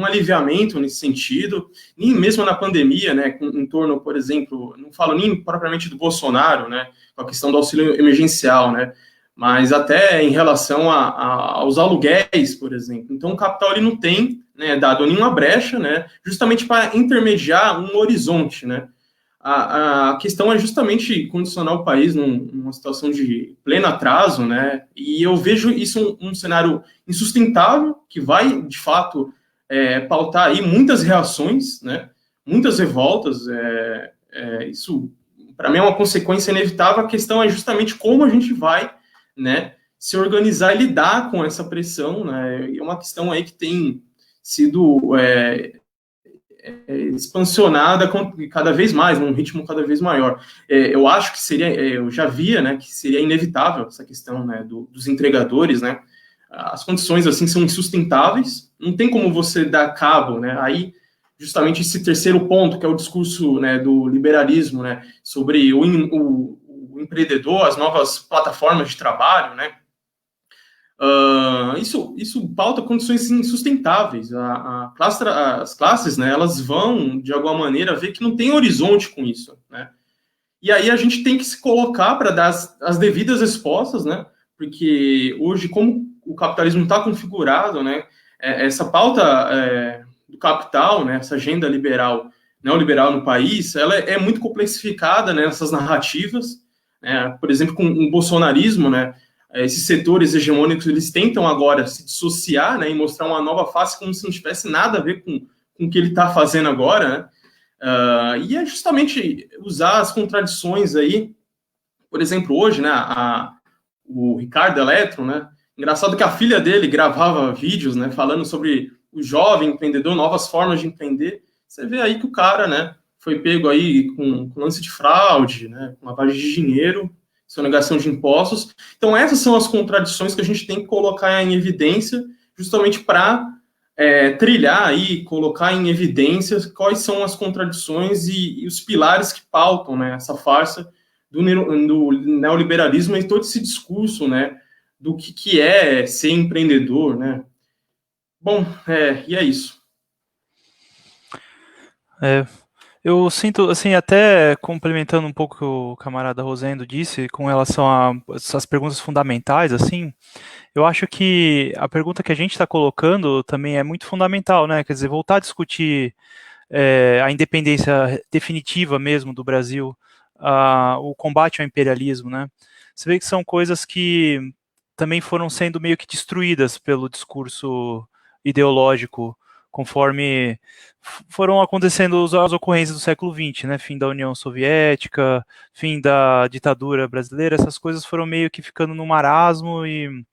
aliviamento nesse sentido, nem mesmo na pandemia, né, em torno, por exemplo, não falo nem propriamente do Bolsonaro, né, com a questão do auxílio emergencial, né, mas até em relação aos aluguéis, por exemplo. Então, o capital ele não tem, né, dado nenhuma brecha, né, justamente para intermediar um horizonte, né. A questão é justamente condicionar o país numa situação de pleno atraso, né, e eu vejo isso um cenário insustentável, que vai, de fato, pautar aí muitas reações, né, muitas revoltas, isso, para mim, é uma consequência inevitável. A questão é justamente como a gente vai, né, se organizar e lidar com essa pressão, né, é uma questão aí que tem sido expansionada cada vez mais, num ritmo cada vez maior. Eu acho que seria, eu já via, né, que seria inevitável essa questão, né, dos entregadores, né, as condições, assim, são insustentáveis, não tem como você dar cabo, né, aí, justamente esse terceiro ponto, que é o discurso, né, do liberalismo, né, sobre o empreendedor, as novas plataformas de trabalho, né, isso pauta condições insustentáveis. As classes, né, elas vão, de alguma maneira, ver que não tem horizonte com isso, né? E aí a gente tem que se colocar para dar as devidas respostas, né? Porque hoje, como o capitalismo está configurado, né, essa pauta do capital, né, essa agenda liberal, neoliberal no país, ela é muito complexificada, né, nessas narrativas, né? Por exemplo, com o bolsonarismo, né, esses setores hegemônicos, eles tentam agora se dissociar, né, e mostrar uma nova face como se não tivesse nada a ver com o que ele está fazendo agora, né? E é justamente usar as contradições aí, por exemplo, hoje, né, o Ricardo Eletro, né, engraçado que a filha dele gravava vídeos, né, falando sobre o jovem empreendedor, novas formas de empreender. Você vê aí que o cara, né, foi pego aí com lance de fraude, né, com lavagem de dinheiro, sonegação de impostos. Então, essas são as contradições que a gente tem que colocar em evidência, justamente para trilhar aí, colocar em evidências quais são as contradições e os pilares que pautam, né, essa farsa do neoliberalismo e todo esse discurso, né, do que é ser empreendedor, né. Bom, e é isso. Eu sinto, assim, até complementando um pouco o que o camarada Rosendo disse com relação a essas perguntas fundamentais, assim, eu acho que a pergunta que a gente está colocando também é muito fundamental, né? Quer dizer, voltar a discutir a independência definitiva mesmo do Brasil, o combate ao imperialismo, né? Você vê que são coisas que também foram sendo meio que destruídas pelo discurso ideológico conforme foram acontecendo as ocorrências do século XX, né? Fim da União Soviética, fim da ditadura brasileira, essas coisas foram meio que ficando no marasmo e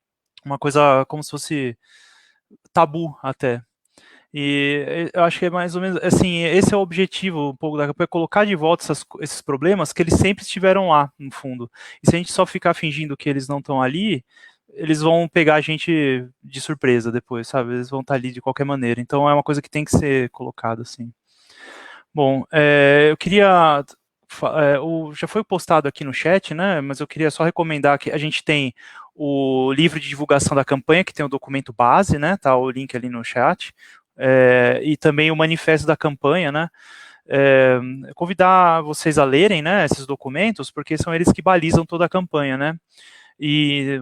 uma coisa como se fosse tabu até. E eu acho que é mais ou menos assim, esse é o objetivo um pouco da campanha, é colocar de volta esses problemas que eles sempre estiveram lá, no fundo. E se a gente só ficar fingindo que eles não estão ali, eles vão pegar a gente de surpresa depois, sabe? Eles vão estar ali de qualquer maneira. Então é uma coisa que tem que ser colocada, assim. Bom, eu queria. Já foi postado aqui no chat, né? Mas eu queria só recomendar que a gente tem o livro de divulgação da campanha, que tem o documento base, né? Tá o link ali no chat. E também o manifesto da campanha, né? Convidar vocês a lerem, né, esses documentos, porque são eles que balizam toda a campanha, né? E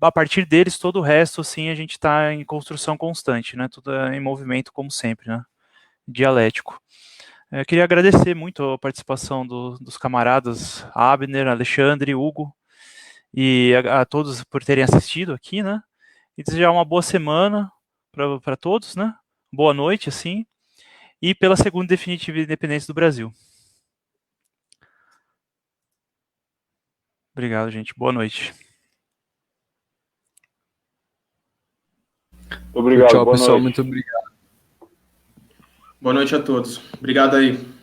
a partir deles, todo o resto, assim, a gente está em construção constante, né? Tudo em movimento, como sempre, né? Dialético. Eu queria agradecer muito a participação dos camaradas Abner, Alexandre, Hugo e a todos por terem assistido aqui, né? E desejar uma boa semana para todos, né? Boa noite, assim, e pela segunda definitiva independência do Brasil. Obrigado, gente. Boa noite. Obrigado, Tchau, boa pessoal. noite. Muito obrigado. Boa noite a todos. Obrigado aí.